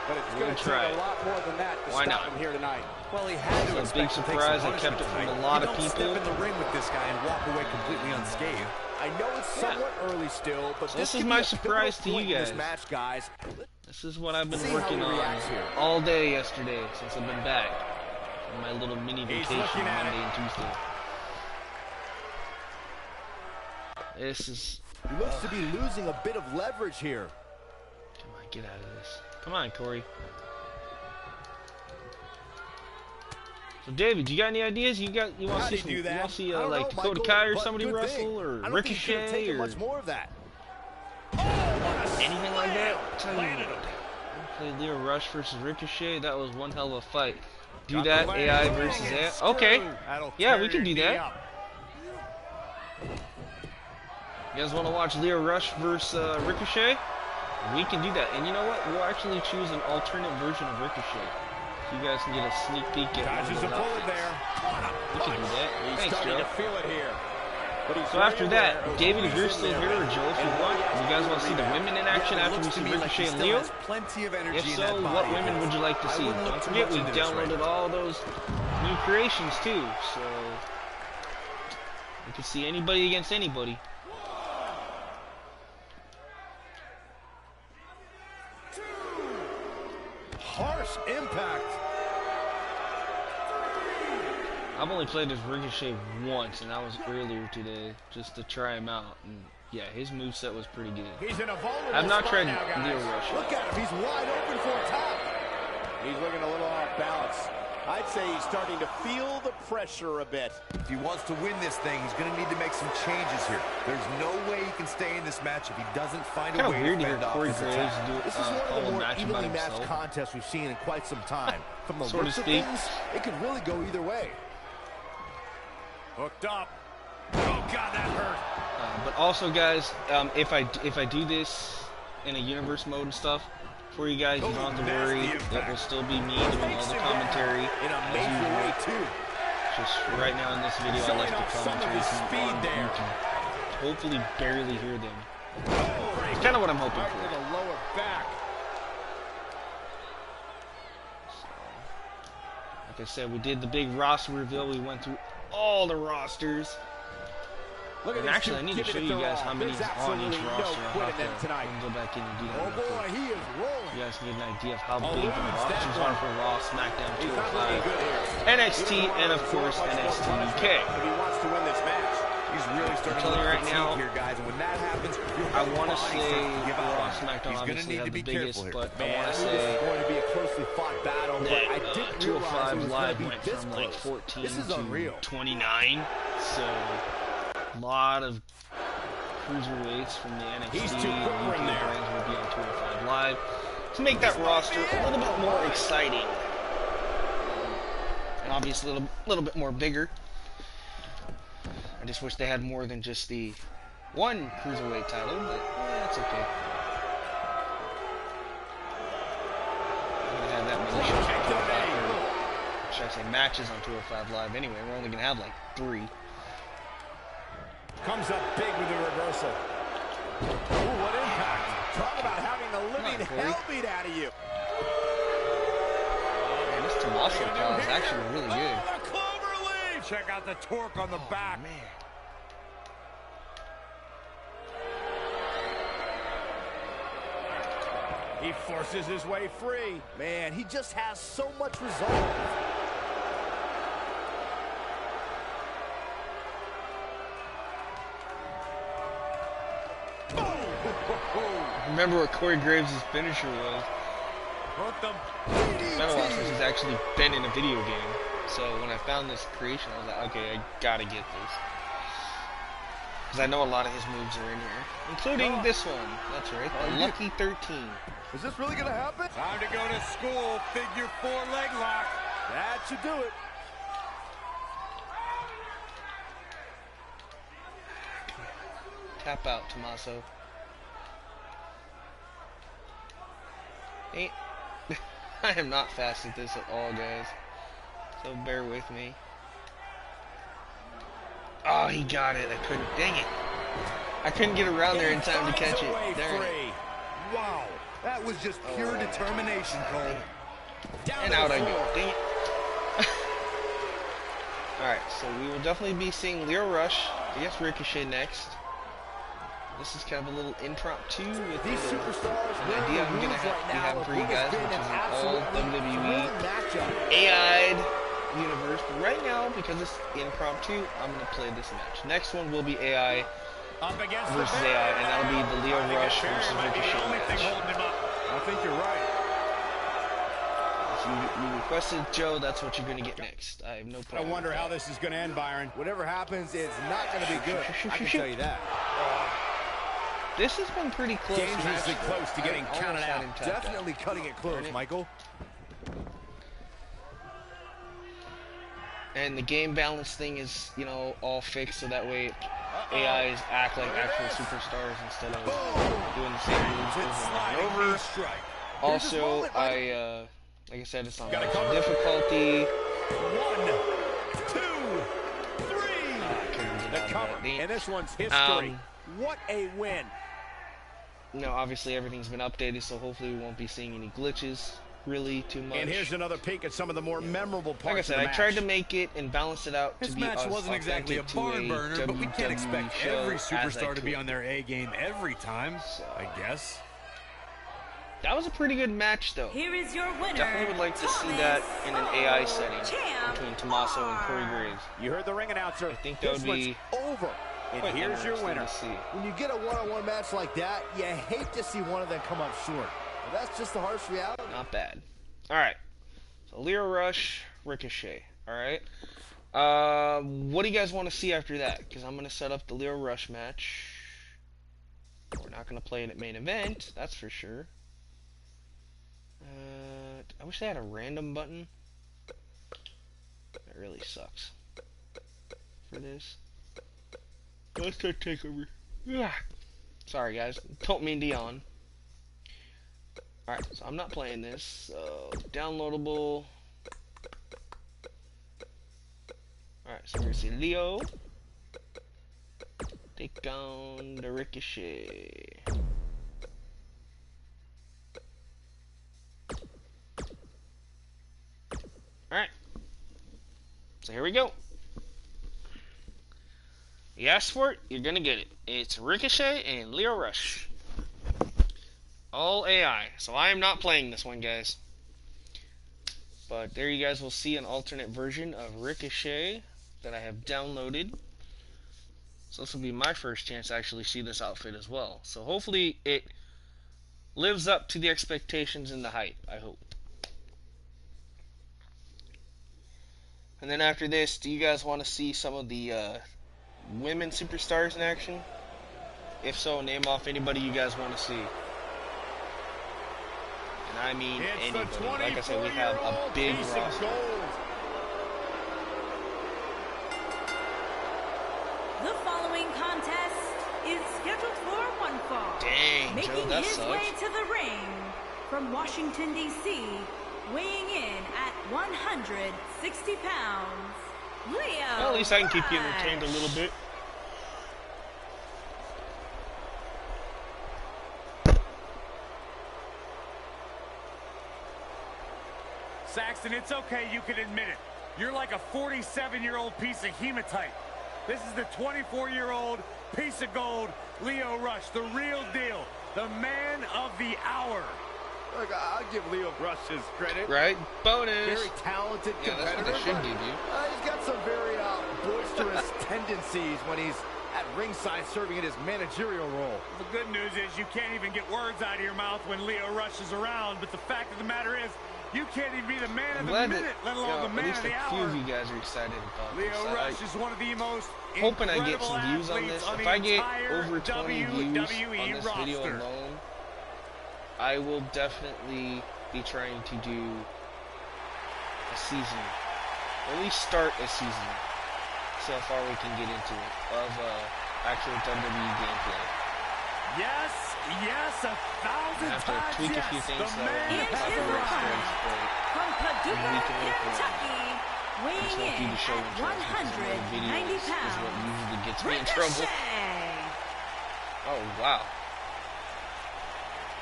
But it's We'll going to try take it. a lot more than that to Why stop not? him here tonight. Well, he had to It's a big surprise. I kept it from a lot of people. Step in the ring with this guy and walk away completely unscathed. I know it's somewhat early still, but So this is could my be a surprise to pivotal you point in this guys. match, guys. This is what I've been See how working he on reacts here. all day yesterday since I've been back from my little mini vacation looking at Monday and Tuesday. This is... He looks to be losing a bit of leverage here. Come on, get out of this. Come on, Corey. So, David, you got any ideas? You want to see some, you want to see like Dakota Kai or somebody wrestle, or Ricochet, or much more of that. anything like that? I'll tell you what. Play Leo Rush versus Ricochet. That was one hell of a fight. Do that, AI versus AI. Okay. Yeah, we can do that. You guys want to watch Leo Rush versus Ricochet? We can do that. And you know what? We'll actually choose an alternate version of Ricochet. You guys can get a sneak peek at Dodges a bullet there. You can do that. He's Thanks, starting Joe. to feel it here. So after that, David, if you're still here, or Joe, if you want, you guys want to see the women in action after we see Ricochet and Leo? If so, what women would you like to see? Don't forget, we downloaded all those new creations too, so you can see anybody against anybody. Harsh impact. I've only played as Ricochet once, and that was earlier today, just to try him out. And yeah, his moveset was pretty good. He's in a vulnerable I've not tried now, Leo Rush. Look at him. He's wide open for a tap. He's looking a little off balance. I'd say he's starting to feel the pressure a bit. If he wants to win this thing, he's going to need to make some changes here. There's no way he can stay in this match if he doesn't find a Kind way of weird to to hear fend off Corey his Graves attack. do This is one of all the the more match by evenly matched himself. contests we've seen in quite some time. From the So to looks of speak. things, it could really go either way. Hooked up. Oh, God, that hurt. But also, guys, if I do this in a universe mode and stuff for you guys, you don't have to worry. It will still be me doing all the commentary In a as major way, usual. too. Just right now in this video, I Showing left off the some of commentary. his so speed there. you can hopefully barely hear them. It's kind of what I'm hoping Right to for. the lower back. Like I said, we did the big roster reveal. We went through all the rosters. Look at And these actually, I two need to giving show it you their guys all. how many There's is on each absolutely no roster. I'll quitting have them tonight. to go back in and do that Oh real quick. boy, he is rolling. You guys can get an idea of how Oh, big the Lewis, rosters that are one. for Raw, SmackDown, He's not looking 205, good here. NXT, and of course NXT UK. If he wants to win this match. He's really starting to telling you look right fatigued now, here, guys. And when that happens, your I whole want to body say starts to give out Raw, on him. SmackDown He's going to obviously need have to the be biggest, careful here. but I want to This is say going to be a closely fought battle, but I that didn't realize it 205 was going Live to be went this from like close. 14 This is unreal. to 29, so a lot of cruiserweights from the NXT He's too quick and for him UK there. brands will be on 205 Live to make that roster a little bit more exciting and obviously a little bit more bigger. I just wish they had more than just the one cruiserweight title, but that's okay. We're gonna have that many shows on 205, or should I say matches on 205 Live anyway. We're only gonna have like 3. Comes up big with the reversal. Ooh, what impact. Talk about having the living Corey. hell beat out of you. Man, this Tommaso pal is actually really good. Oh, the clover leaf. Check out the torque on the back. Man. He forces his way free. Man, he just has so much resolve. Remember what Corey Graves' finisher was. Hooked him. It's been a while since he's actually been in a video game. So when I found this creation, I was like, okay, I gotta get this. Because I know a lot of his moves are in here. Including this one. That's right, the Lucky 13. Is this really going to happen? Time to go to school. Figure 4 leg lock. That should do it. Tap out, Tommaso. Ain't I am not fast at this at all, guys. So bear with me. Oh, he got it. I couldn't. Dang it. I couldn't get around there in time to catch it. Way Darn it. free. Wow. That was just pure determination, Cole. Down And to out the I go. floor. Dang it. Alright, so we will definitely be seeing Leo Rush against Ricochet next. This is kind of a little impromptu with These superstars an idea I'm going to be having for you guys, which is an all WWE matchup. AI'd universe. But right now, because it's impromptu, I'm going to play this match. Next one will be AI Up against versus the AI, barrier. and that'll be the Leo Rush versus Might be the Ricochet only thing match. holding him up. I think you're right. If you requested Joe, that's what you're going to get next. I have no I problem. wonder how this is going to end, Byron. Whatever happens, it's not going to be good. I can tell you that. This has been pretty close. Dangerously match. close to getting I almost counted had out. him tapped out. Definitely cutting it close, Michael. And the game balance thing is, you know, all fixed so that way AIs act like actual superstars instead of doing the same moves over and over. Also, Like I said, it's on difficulty. 1, 2, 3. The cover. And this one's history. What a win. You know, obviously everything's been updated, so hopefully we won't be seeing any glitches really too much. And here's another peek at some of the more memorable parts. Like I said, I tried to make it and balance it out This to be match wasn't exactly a barn burner, but we can't expect every superstar to be on their A game every time, so, I guess. That was a pretty good match, though. Here is your winner. Definitely would like to see that in an AI setting between Tommaso and Corey Graves. You heard the ring announcer. I think that would be over. And here's your winner. When you get a one-on-one match like that, you hate to see one of them come up short. But that's just the harsh reality. Not bad. All right. So Leo Rush, Ricochet. All right. What do you guys want to see after that? Because I'm going to set up the Leo Rush match. We're not going to play it at main event. That's for sure. I wish they had a random button. That really sucks. For this. Let's start takeover. Yeah. Sorry guys, don't mean to yawn. Alright, so I'm not playing this. So downloadable. Alright, so we're gonna see Leo take down the Ricochet. Alright. So here we go. You asked for it, you're gonna get it. It's Ricochet and Leo Rush. All AI. So I am not playing this one, guys. But there you guys will see an alternate version of Ricochet that I have downloaded. So this will be my first chance to actually see this outfit as well. So hopefully it lives up to the expectations and the hype, I hope. And then after this, do you guys want to see some of the women superstars in action? If so, name off anybody you guys want to see. And I mean anybody. Like I said, we have a big roster. The following contest is scheduled for one fall. Dang, making Joe, that his sucks. way to the ring from Washington, D.C., weighing in at 160 pounds, Leo Well, at least I can keep you entertained a little bit. Saxton, it's okay, you can admit it. You're like a 47-year-old piece of hematite. This is the 24-year-old piece of gold, Leo Rush, the real deal, the man of the hour. Look, I'll give Leo Rush his credit. Right? Bonus. Very talented competitor. That's what they should give you. He's got some very boisterous tendencies when he's at ringside serving in his managerial role. The good news is you can't even get words out of your mouth when Leo Rush is around, but the fact of the matter is, you can't even be the man of the minute, let alone the man of the hour. At least a few of you guys are excited about Leo this. Rush is one of the most hoping I get some views on this. If I get over 20 views on this video alone, I will definitely be trying to do a season, or at least start a season. See how far we can get into it of actual WWE gameplay. Yes, 1,000 I have to times tweak yes. a few things The so man I is have his to opponent. From Paducah, we can work Kentucky, weighing Just won't do in the show at intros because my 190 videos is pounds, what usually gets me in trouble. Ricochet. Oh, wow.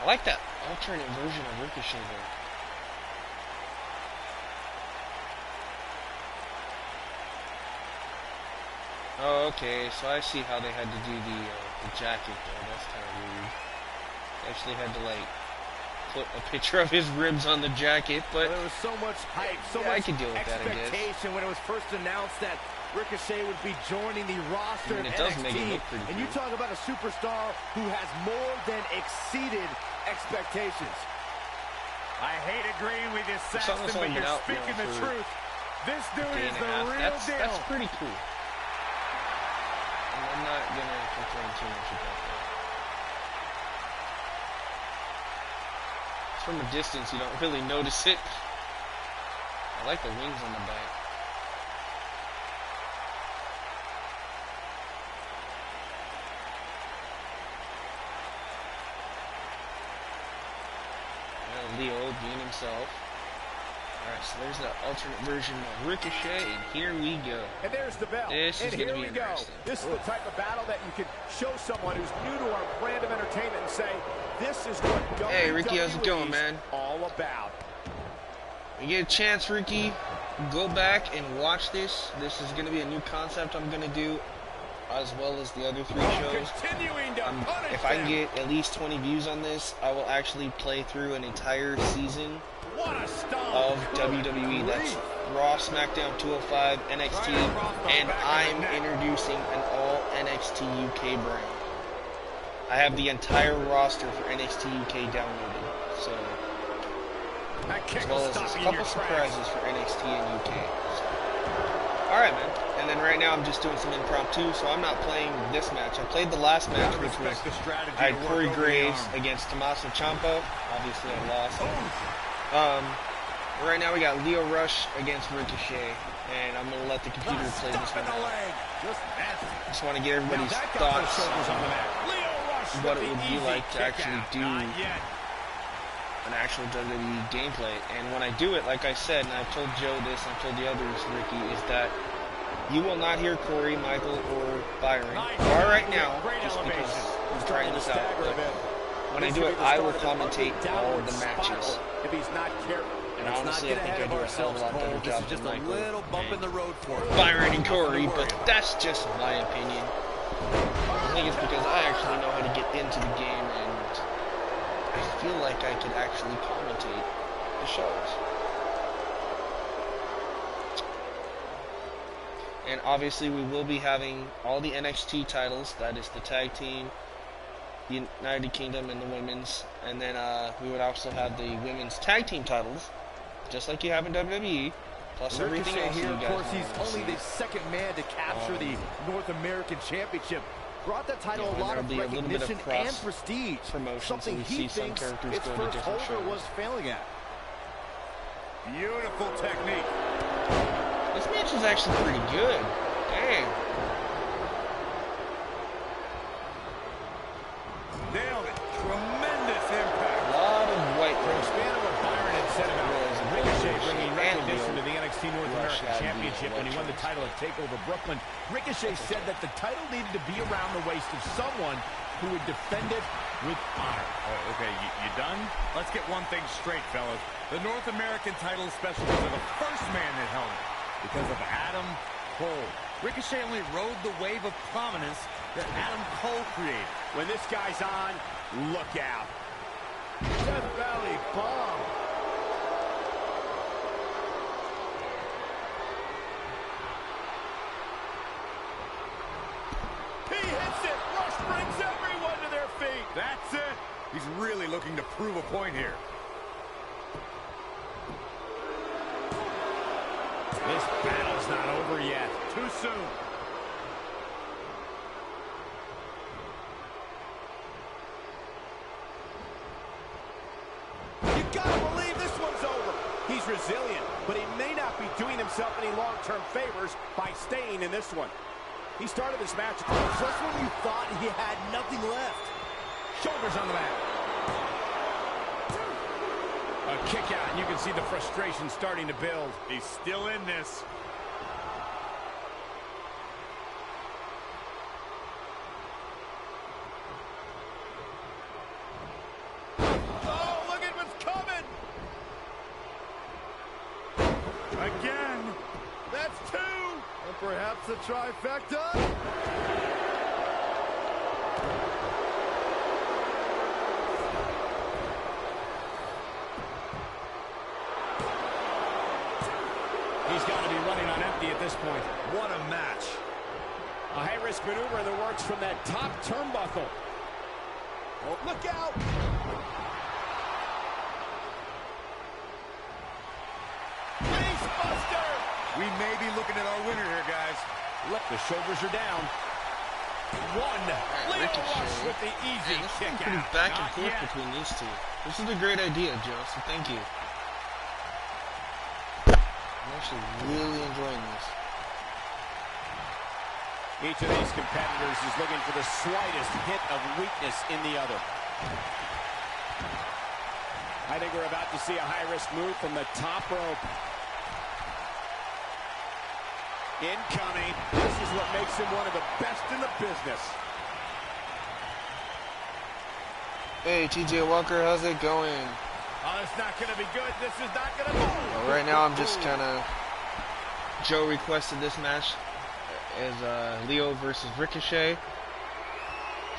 I like that alternate version of Ricochet there. Oh, okay, so I see how they had to do the jacket there. That's kind of weird. They actually had to, like, put a picture of his ribs on the jacket, but there was so much hype, so yeah, much I could deal with that, I guess. expectation when it was first announced that Ricochet would be joining the roster I mean, of it does NXT. make it look pretty And you cool. talk about a superstar who has more than exceeded expectations. I hate agreeing with you, If something's Saxton, but only been you're out, speaking the for truth. This a dude day is and the a half, real deal. that's pretty cool. I'm not gonna complain too much about that. From a distance, you don't really notice it. I like the wings on the back. Leo being himself. Alright, so there's the alternate version of Ricochet, and here we go. And there's the bell. This is going to be go. interesting. This is the type of battle that you can show someone who's new to our brand of entertainment and say, this is what Hey, Ricky, how's it going, man? All about. You get a chance, Ricky, go back and watch this. This is going to be a new concept I'm going to do, as well as the other 3 shows. If I can get at least 20 views on this, I will actually play through an entire season of WWE. That's Raw, SmackDown, 205, NXT, and I'm introducing an all NXT UK brand. I have the entire roster for NXT UK downloaded, so as well as a couple surprises for NXT and UK. So. Alright, man. And then right now I'm just doing some impromptu, so I'm not playing this match. I played the last match, which was I had Corey Graves against Tommaso Ciampa. Obviously I lost. Right now we got Lio Rush against Ricochet, and I'm going to let the computer play this one out. Just want to get everybody's thoughts on what it would be like to actually do an actual WWE gameplay. And when I do it, like I said, and I've told Joe this, and I've told the others, Ricky, is that you will not hear Corey, Michael, or Byron, or right now, just because I'm trying this out. But when I do it, I will commentate all of the matches. If he's not careful. And honestly, I think I do a hell of a lot better job than Michael, little bump in the road for Byron, and Corey, but that's just my opinion. I think it's because I actually know how to get into the game, and I feel like I could actually commentate the shows. And obviously we will be having all the NXT titles, that is the tag team, the United Kingdom, and the women's. And then we would also have the women's tag team titles, just like you have in WWE, plus everything else here, you guys of course, he's want to only see. the second man to capture the North American Championship. Brought that title a lot of recognition and prestige. Something he thinks its first holder was failing at. Beautiful technique. This match is actually pretty good. Dang. Nailed it. Tremendous impact. A lot of white To expand on what Byron had said about Ricochet bringing recognition to the NXT North American Championship when he won the title at TakeOver Brooklyn, Ricochet said that the title needed to be around the waist of someone who would defend it with honor. Oh, okay, you done? Let's get one thing straight, fellas. The North American title specialists are the first man that held it because of Adam Cole. Ricochet only rode the wave of prominence that Adam Cole created. When this guy's on, look out. Death Valley bomb. He hits it. Rush brings everyone to their feet. That's it. He's really looking to prove a point here. This battle's not over yet. Too soon. You gotta believe this one's over. He's resilient, but he may not be doing himself any long-term favors by staying in this one. He started this match just when you thought he had nothing left. Shoulders on the mat. A kick out, and you can see the frustration starting to build. He's still in this. Oh, look at what's coming. Again. That's 2. And perhaps a trifecta. He's got to be running on empty at this point. What a match. A high-risk maneuver in the works from that top turnbuckle. Oh, look out! Facebuster! We may be looking at our winner here, guys. Look, the shoulders are down. 1. Lio Rush with the easy This kick is pretty out. back and Not forth yet. between these two. This is a great idea, Joe, so thank you. I'm actually really enjoying this. Each of these competitors is looking for the slightest hint of weakness in the other. I think we're about to see a high-risk move from the top rope. Incoming. This is what makes him one of the best in the business. Hey, TJ Walker, how's it going? Oh, it's not going to be good. This is not going to be. Well, right now, I'm just kind of... Joe requested this match as Leo versus Ricochet.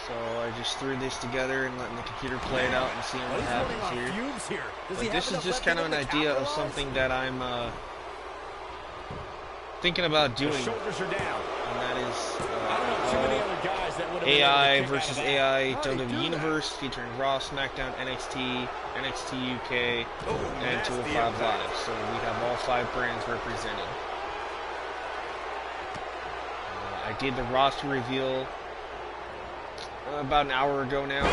So I just threw this together and letting the computer play it out and seeing what happens here. But this is just kind of an idea of something that I'm thinking about doing. Shoulders are down. And that is that AI versus AI WWE Universe featuring Raw, SmackDown, NXT, NXT UK, and 205 Live. So we have all 5 brands represented. I did the roster reveal about an hour ago now.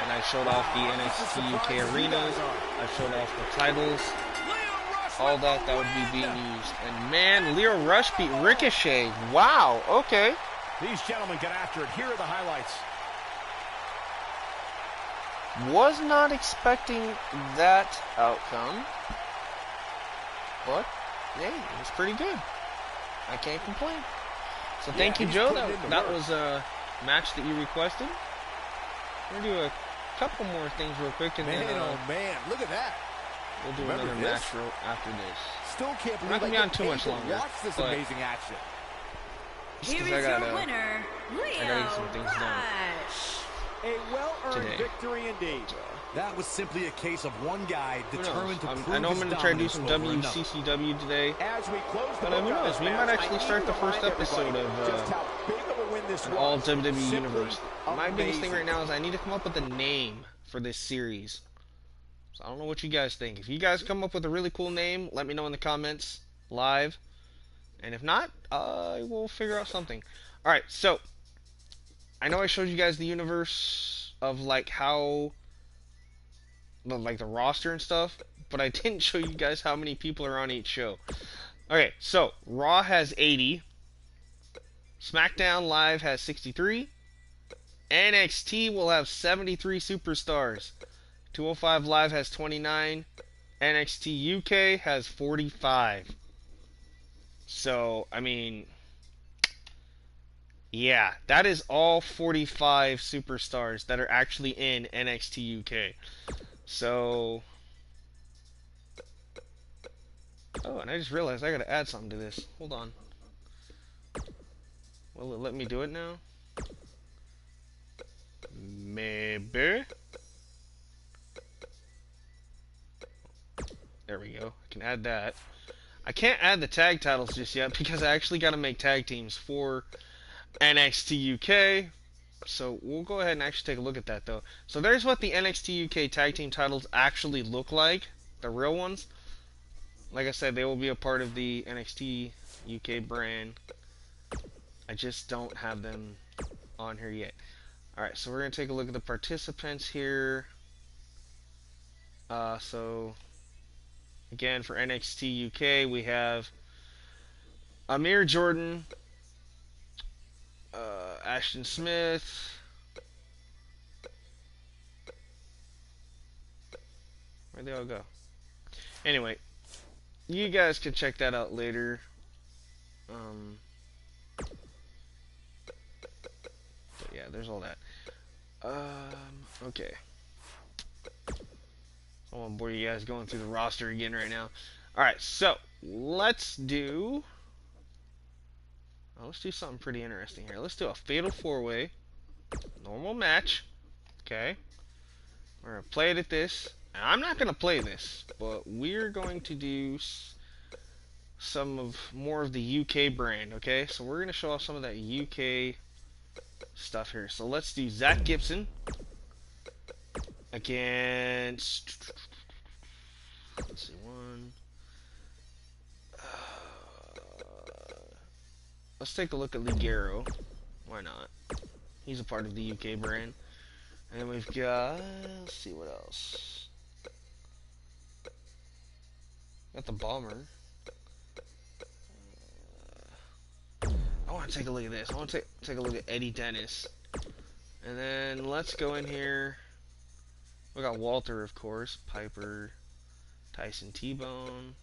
And I showed off the NXT UK arenas. I showed off the titles. All that would be being used. And man, Leo Rush beat Ricochet. Wow, okay. These gentlemen get after it. Here are the highlights. Was not expecting that outcome. But, hey, it was pretty good. I can't complain. So thank you, Joe. That was a match that you requested. We're going to do a couple more things real quick. And then, oh man, look at that. We'll do another match after this. Still can't believe I'm not going to be on too much longer. Watch this amazing action. Here is your winner, Leo some things Rush. A well-earned victory indeed. That was simply a case of one guy determined to prove I know I'm going to try to do some dominance WCCW today. As we close the But who knows? We might actually start the first episode of an all WWE Universe. My biggest thing right now is I need to come up with a name for this series. So I don't know what you guys think. If you guys come up with a really cool name, let me know in the comments live. And if not, I will figure out something. Alright, so I know I showed you guys the universe of like how like the roster and stuff, but I didn't show you guys how many people are on each show. Okay, so Raw has 80, SmackDown Live has 63, NXT will have 73 superstars, 205 Live has 29, NXT UK has 45. So, I mean, yeah, that is all 45 superstars that are actually in NXT UK. So, oh, and I just realized I gotta add something to this. Hold on. Will it let me do it now? Maybe. There we go. I can add that. I can't add the tag titles just yet because I actually gotta make tag teams for NXT UK. So we'll go ahead and actually take a look at that though. So there's what the NXT UK tag team titles actually look like, the real ones. Like I said, they will be a part of the NXT UK brand. I just don't have them on here yet. Alright, so we're going to take a look at the participants here. So again, for NXT UK, we have Amir Jordan, Ashton Smith, where'd they all go? Anyway, you guys can check that out later. But yeah, there's all that. Okay. I won't bore you guys going through the roster again right now. Alright, so let's do something pretty interesting here. Let's do a fatal 4-way normal match. Okay, we're gonna play it at this. And I'm not gonna play this, but we're going to do more of the UK brand. Okay, so we're gonna show off some of that UK stuff here. So let's do Zach Gibson against, let's see, let's take a look at Ligero. Why not? He's a part of the UK brand. And then we've got, let's see what else. Got the Bomber. I want to take a look at this. I want to take a look at Eddie Dennis. And then let's go in here. We got Walter, of course, Piper, Tyson T-Bone.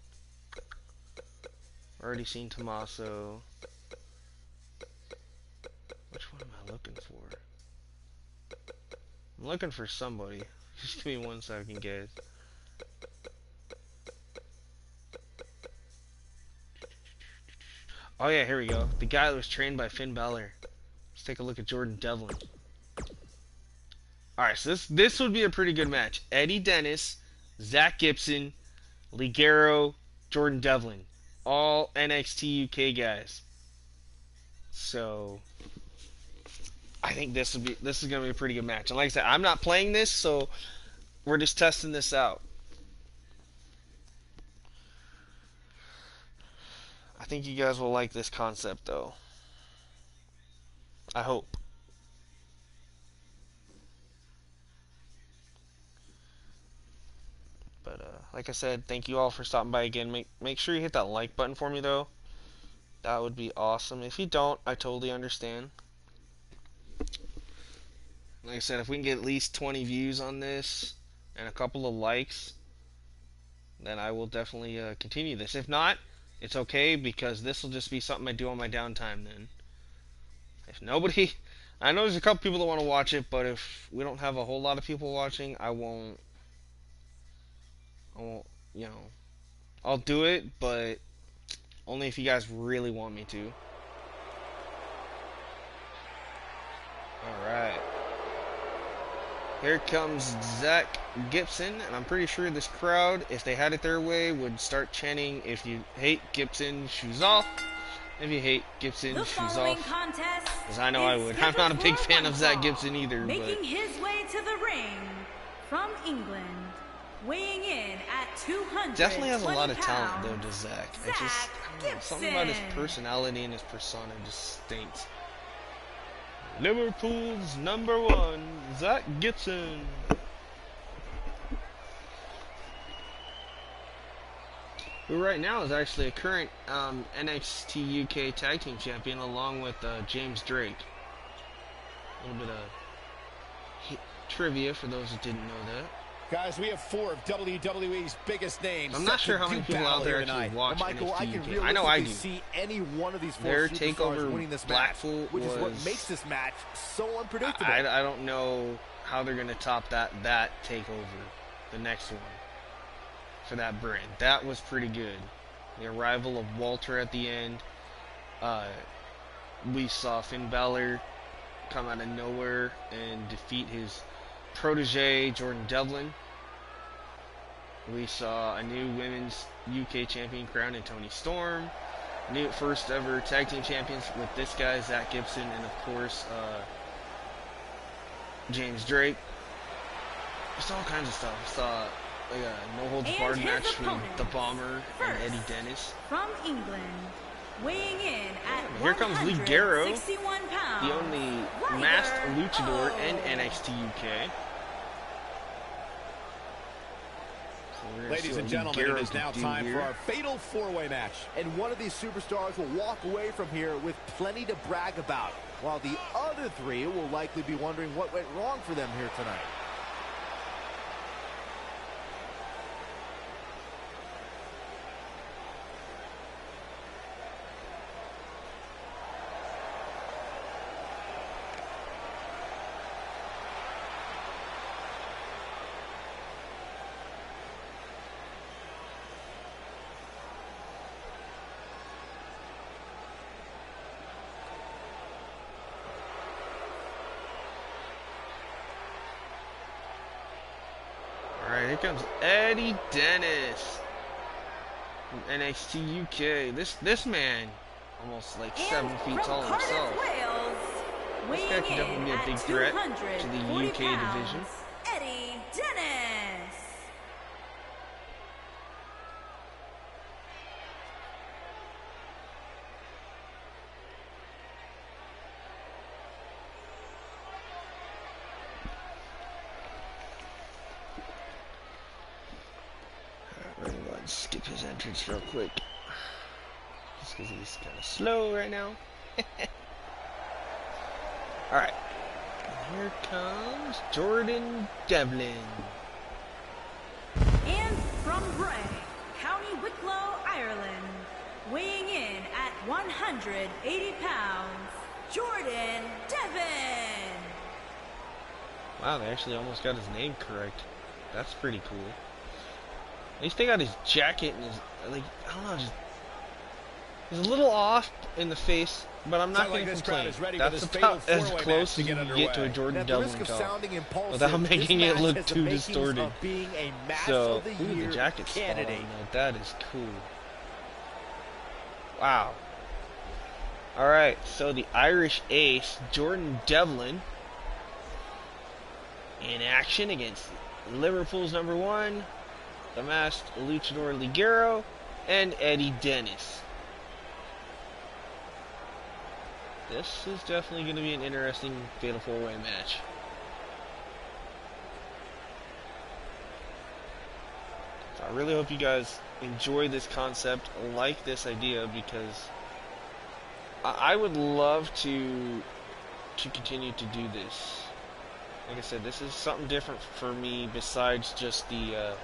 Already seen Tommaso. Which one am I looking for? I'm looking for somebody. Just give me 1 second, guys. Oh yeah, here we go. The guy that was trained by Finn Balor. Let's take a look at Jordan Devlin. Alright, so this would be a pretty good match. Eddie Dennis, Zach Gibson, Ligero, Jordan Devlin. All NXT UK guys. So I think this is gonna be a pretty good match. And like I said, I'm not playing this, so we're just testing this out. I think you guys will like this concept, though. I hope. But like I said, thank you all for stopping by again. Make sure you hit that like button for me, though. That would be awesome. If you don't, I totally understand. Like I said, if we can get at least 20 views on this and a couple of likes, then I will definitely continue this. If not, it's okay, because this will just be something I do on my downtime then. If nobody... I know there's a couple people that want to watch it, but if we don't have a whole lot of people watching, I won't, you know... I'll do it, but only if you guys really want me to. Alright. Here comes Zach Gibson, and I'm pretty sure this crowd, if they had it their way, would start chanting, "If you hate Gibson, shoes off. If you hate Gibson, shoes off." Because I know I would. I'm not a big fan of Zach Gibson either. Making his way to the ring from England, weighing in at 200. Definitely has a lot of talent, though, does Zach. I don't know, something about his personality and his persona just stinks. Liverpool's #1, Zach Gibson. Who right now is actually a current NXT UK Tag Team Champion, along with James Drake. A little bit of trivia for those that didn't know that. Guys, we have 4 of WWE's biggest names. I'm not sure how many people out there actually watch NXT UK. I know I do. See any one of these 4 Their superstars takeover winning this Blackpool match, which is what makes this match so unpredictable. I don't know how they're gonna top that takeover, the next one, for that brand. That was pretty good. The arrival of Walter at the end. We saw Finn Balor come out of nowhere and defeat his protege Jordan Devlin. We saw a new women's UK champion crowned in Toni Storm. New first ever tag team champions with this guy, Zach Gibson, and of course James Drake. Just all kinds of stuff. We saw like a no holds barred match between the Bomber and Eddie Dennis. From England, weighing in at here comes Ligero, 61 pounds, the only masked luchador in NXT UK. Ladies and gentlemen, it is now time for our fatal 4-way match. And one of these superstars will walk away from here with plenty to brag about, while the other 3 will likely be wondering what went wrong for them here tonight. Alright, here comes Eddie Dennis from NXT UK. This man, almost like 7 feet tall himself. This guy could definitely be a big threat to the UK division. Eddie Dennis. Skip his entrance real quick, just because he's kind of slow right now. Alright, here comes Jordan Devlin. Ireland. Weighing in at 180 pounds, Jordan Devon. Wow, they actually almost got his name correct. That's pretty cool. At least they got his jacket and his, like, I don't know, just, he's a little off in the face, but I'm not going to complain. That's about as close as you can get to a Jordan Devlin talk without making it look too distorted. So, ooh, the jacket's spot on, though. That is cool. Wow. Alright, so the Irish ace, Jordan Devlin, in action against Liverpool's #1, the masked luchador Ligero, and Eddie Dennis. This is definitely going to be an interesting Fatal 4-Way match. So I really hope you guys enjoy this concept, like this idea, because I would love to continue to do this. Like I said, this is something different for me besides just the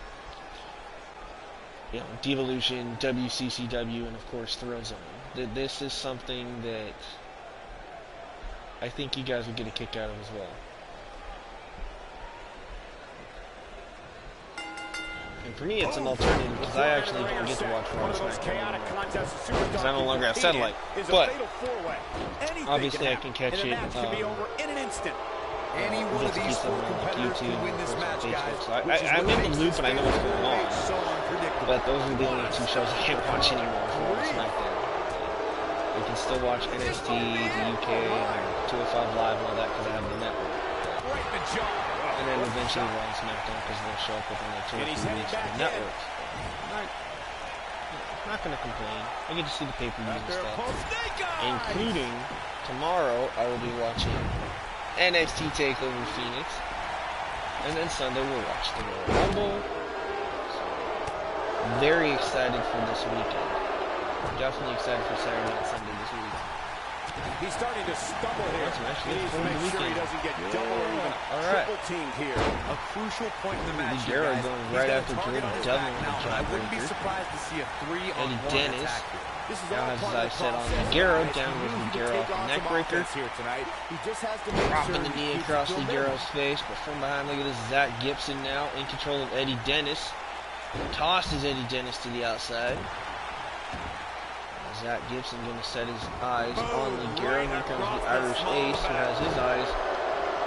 you know, Devolution, WCCW, and of course Thrillzone. This is something that I think you guys would get a kick out of as well. And for me, it's an alternative because I actually don't get to watch Raw and SmackDown anymore because I no longer have satellite. But obviously, I can catch it. Any one of these four competitors can win this match, guys. So I'm in the loop and I know what's going on. But those are the only two shows I can't watch anymore for Raw and SmackDown. You can still watch NXT, the UK, and 205 Live and all that because I have the network. And then eventually Raw and SmackDown because they'll show up within like 2 or 3 weeks on the network. I'm not going to complain. I get to see the pay-per-views and stuff. Including, tomorrow, I will be watching NXT TakeOver Phoenix. And then Sunday we'll watch the Royal Rumble. So, very excited for this weekend. Definitely excited for Saturday and Sunday this weekend. He's starting to stumble here. He needs to make sure he doesn't get double or even triple teamed here. A crucial point in the match. Ligero going right after Jordan Devlin with a I wouldn't be jawbreaker. surprised to see a 3-on-1 Eddie Dennis. attack here. This is Now all has his part of eyes the set on process. Ligero, down with He Ligero can off take the on neck some breaker. offense here tonight. He just has to make Dropping sure the he knee keeps across his Ligero's face, but from behind, look at this, Zach Gibson now in control of Eddie Dennis. Tosses Eddie Dennis to the outside. Zach Gibson going to set his eyes on Ligero. Here comes the Irish Ace, who has his eyes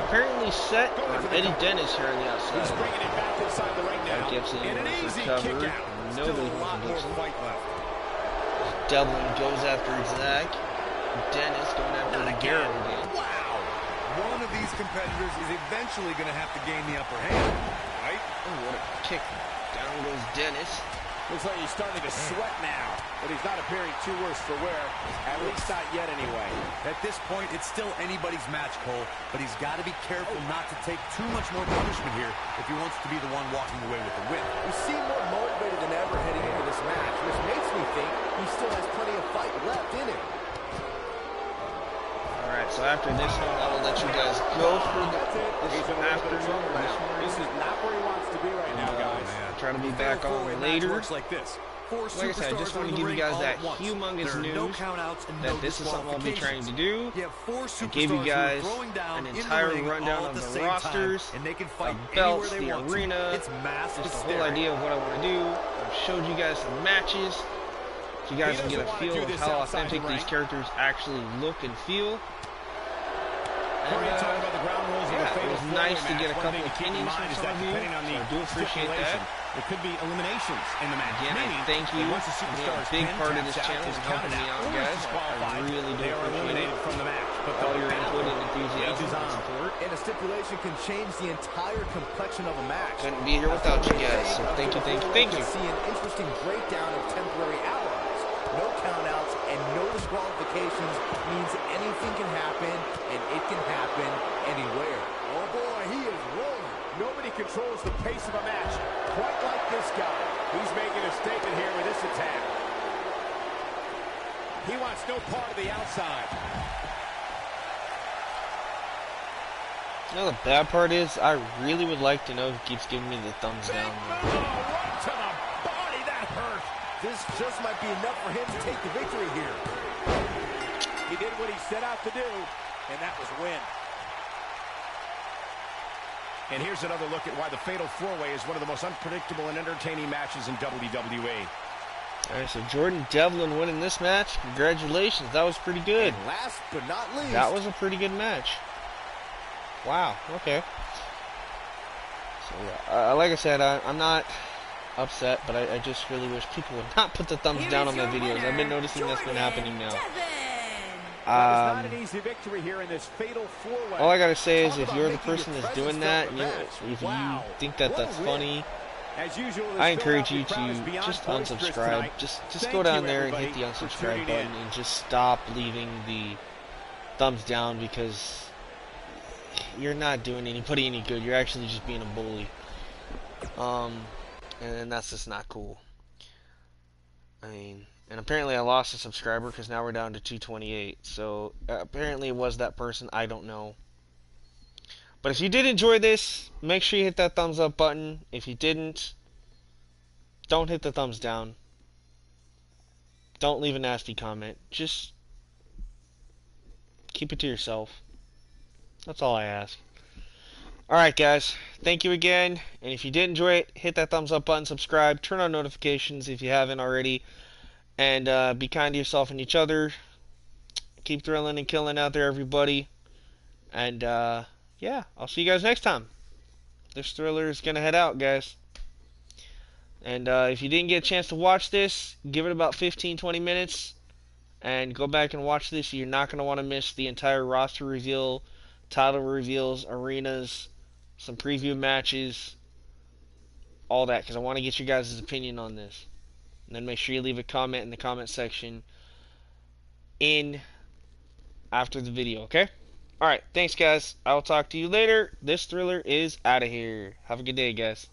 apparently set on Eddie Dennis here on the outside. He's bringing it back inside the ring now. Zach Gibson And an wants easy to cover. kick out. Nobody Still a lot wants more Gibson. fight left. Devlin goes after Zach. Dennis going after Ligero again. Wow! One of these competitors is eventually going to have to gain the upper hand, right? Oh, what a kick. Down goes Dennis. Looks like he's starting to sweat now, but he's not appearing too worse for wear. At least not yet anyway. At this point, it's still anybody's match, Cole, but he's got to be careful not to take too much more punishment here if he wants to be the one walking away with the win. You seem more motivated than ever heading into this match, which makes me think he still has plenty of fight left in him. Alright, so after this one, I will let you guys go for That's it. this He's in a little bit of afternoon. trouble This now. morning. This is not where he wants to be right now, guys. Try to be back on Four-way match later. works like this. Four Like I said, I just superstars want in to the give you ring guys all that at once. humongous There are news no countouts and that no this is something I'll be trying to do. You have four To give you superstars guys who are throwing down an in the entire ring rundown all of at the same rosters, time, and they can the fight belts, anywhere they the want to. arena, It's mass just the whole hysteria. idea of what I want to do. I've showed you guys some matches, so you guys can get a feel of how authentic these characters actually look and feel. And, yeah, it was nice to get a couple opinions from some of you, so I do appreciate that. It could be eliminations in the match. Again, I thank you for being a big part of this channel and helping me out, guys. I really do appreciate it. From the match, but All your input and enthusiasm and support. And a stipulation can change the entire complexion of a match. Couldn't be here without you guys, so thank you, thank you, thank you. See an interesting breakdown of temporary allies. No countouts and no disqualifications means anything can happen, and it can happen anywhere. Oh boy, he is rolling. Nobody controls the pace of a match quite like this guy. He's making a statement here with this attack. He wants no part of the outside. You know, the bad part is, I really would like to know who keeps giving me the thumbs down. Right to the body, that hurt. This just might be enough for him to take the victory here. He did what he set out to do, and that was win. And here's another look at why the Fatal 4-Way is one of the most unpredictable and entertaining matches in WWE. Alright, so Jordan Devlin winning this match. Congratulations, that was pretty good. And last but not least, that was a pretty good match. Wow, okay. So, like I said, I'm not upset, but I just really wish people would not put the thumbs down on my videos. I've been noticing that's been happening now. Not an easy victory here in this Fatal 4-Way. All I gotta say is, if you're the person that's doing that, if you think that that's funny, I encourage you to just unsubscribe. Just go down there and hit the unsubscribe button and just stop leaving the thumbs down, because you're not doing anybody any good. You're actually just being a bully. And that's just not cool. I mean, and apparently I lost a subscriber because now we're down to 228. So apparently it was that person. I don't know. But if you did enjoy this, make sure you hit that thumbs up button. If you didn't, don't hit the thumbs down. Don't leave a nasty comment. Just keep it to yourself. That's all I ask. Alright guys, thank you again. And if you did enjoy it, hit that thumbs up button, subscribe, turn on notifications if you haven't already. And be kind to yourself and each other. Keep thrilling and killing out there, everybody. And yeah, I'll see you guys next time. This thriller is going to head out, guys. And if you didn't get a chance to watch this, give it about 15-20 minutes. And go back and watch this. You're not going to want to miss the entire roster reveal, title reveals, arenas, some preview matches, all that. Because I want to get your guys' opinion on this. And then make sure you leave a comment in the comment section after the video, okay? Alright, thanks guys. I will talk to you later. This thriller is out of here. Have a good day, guys.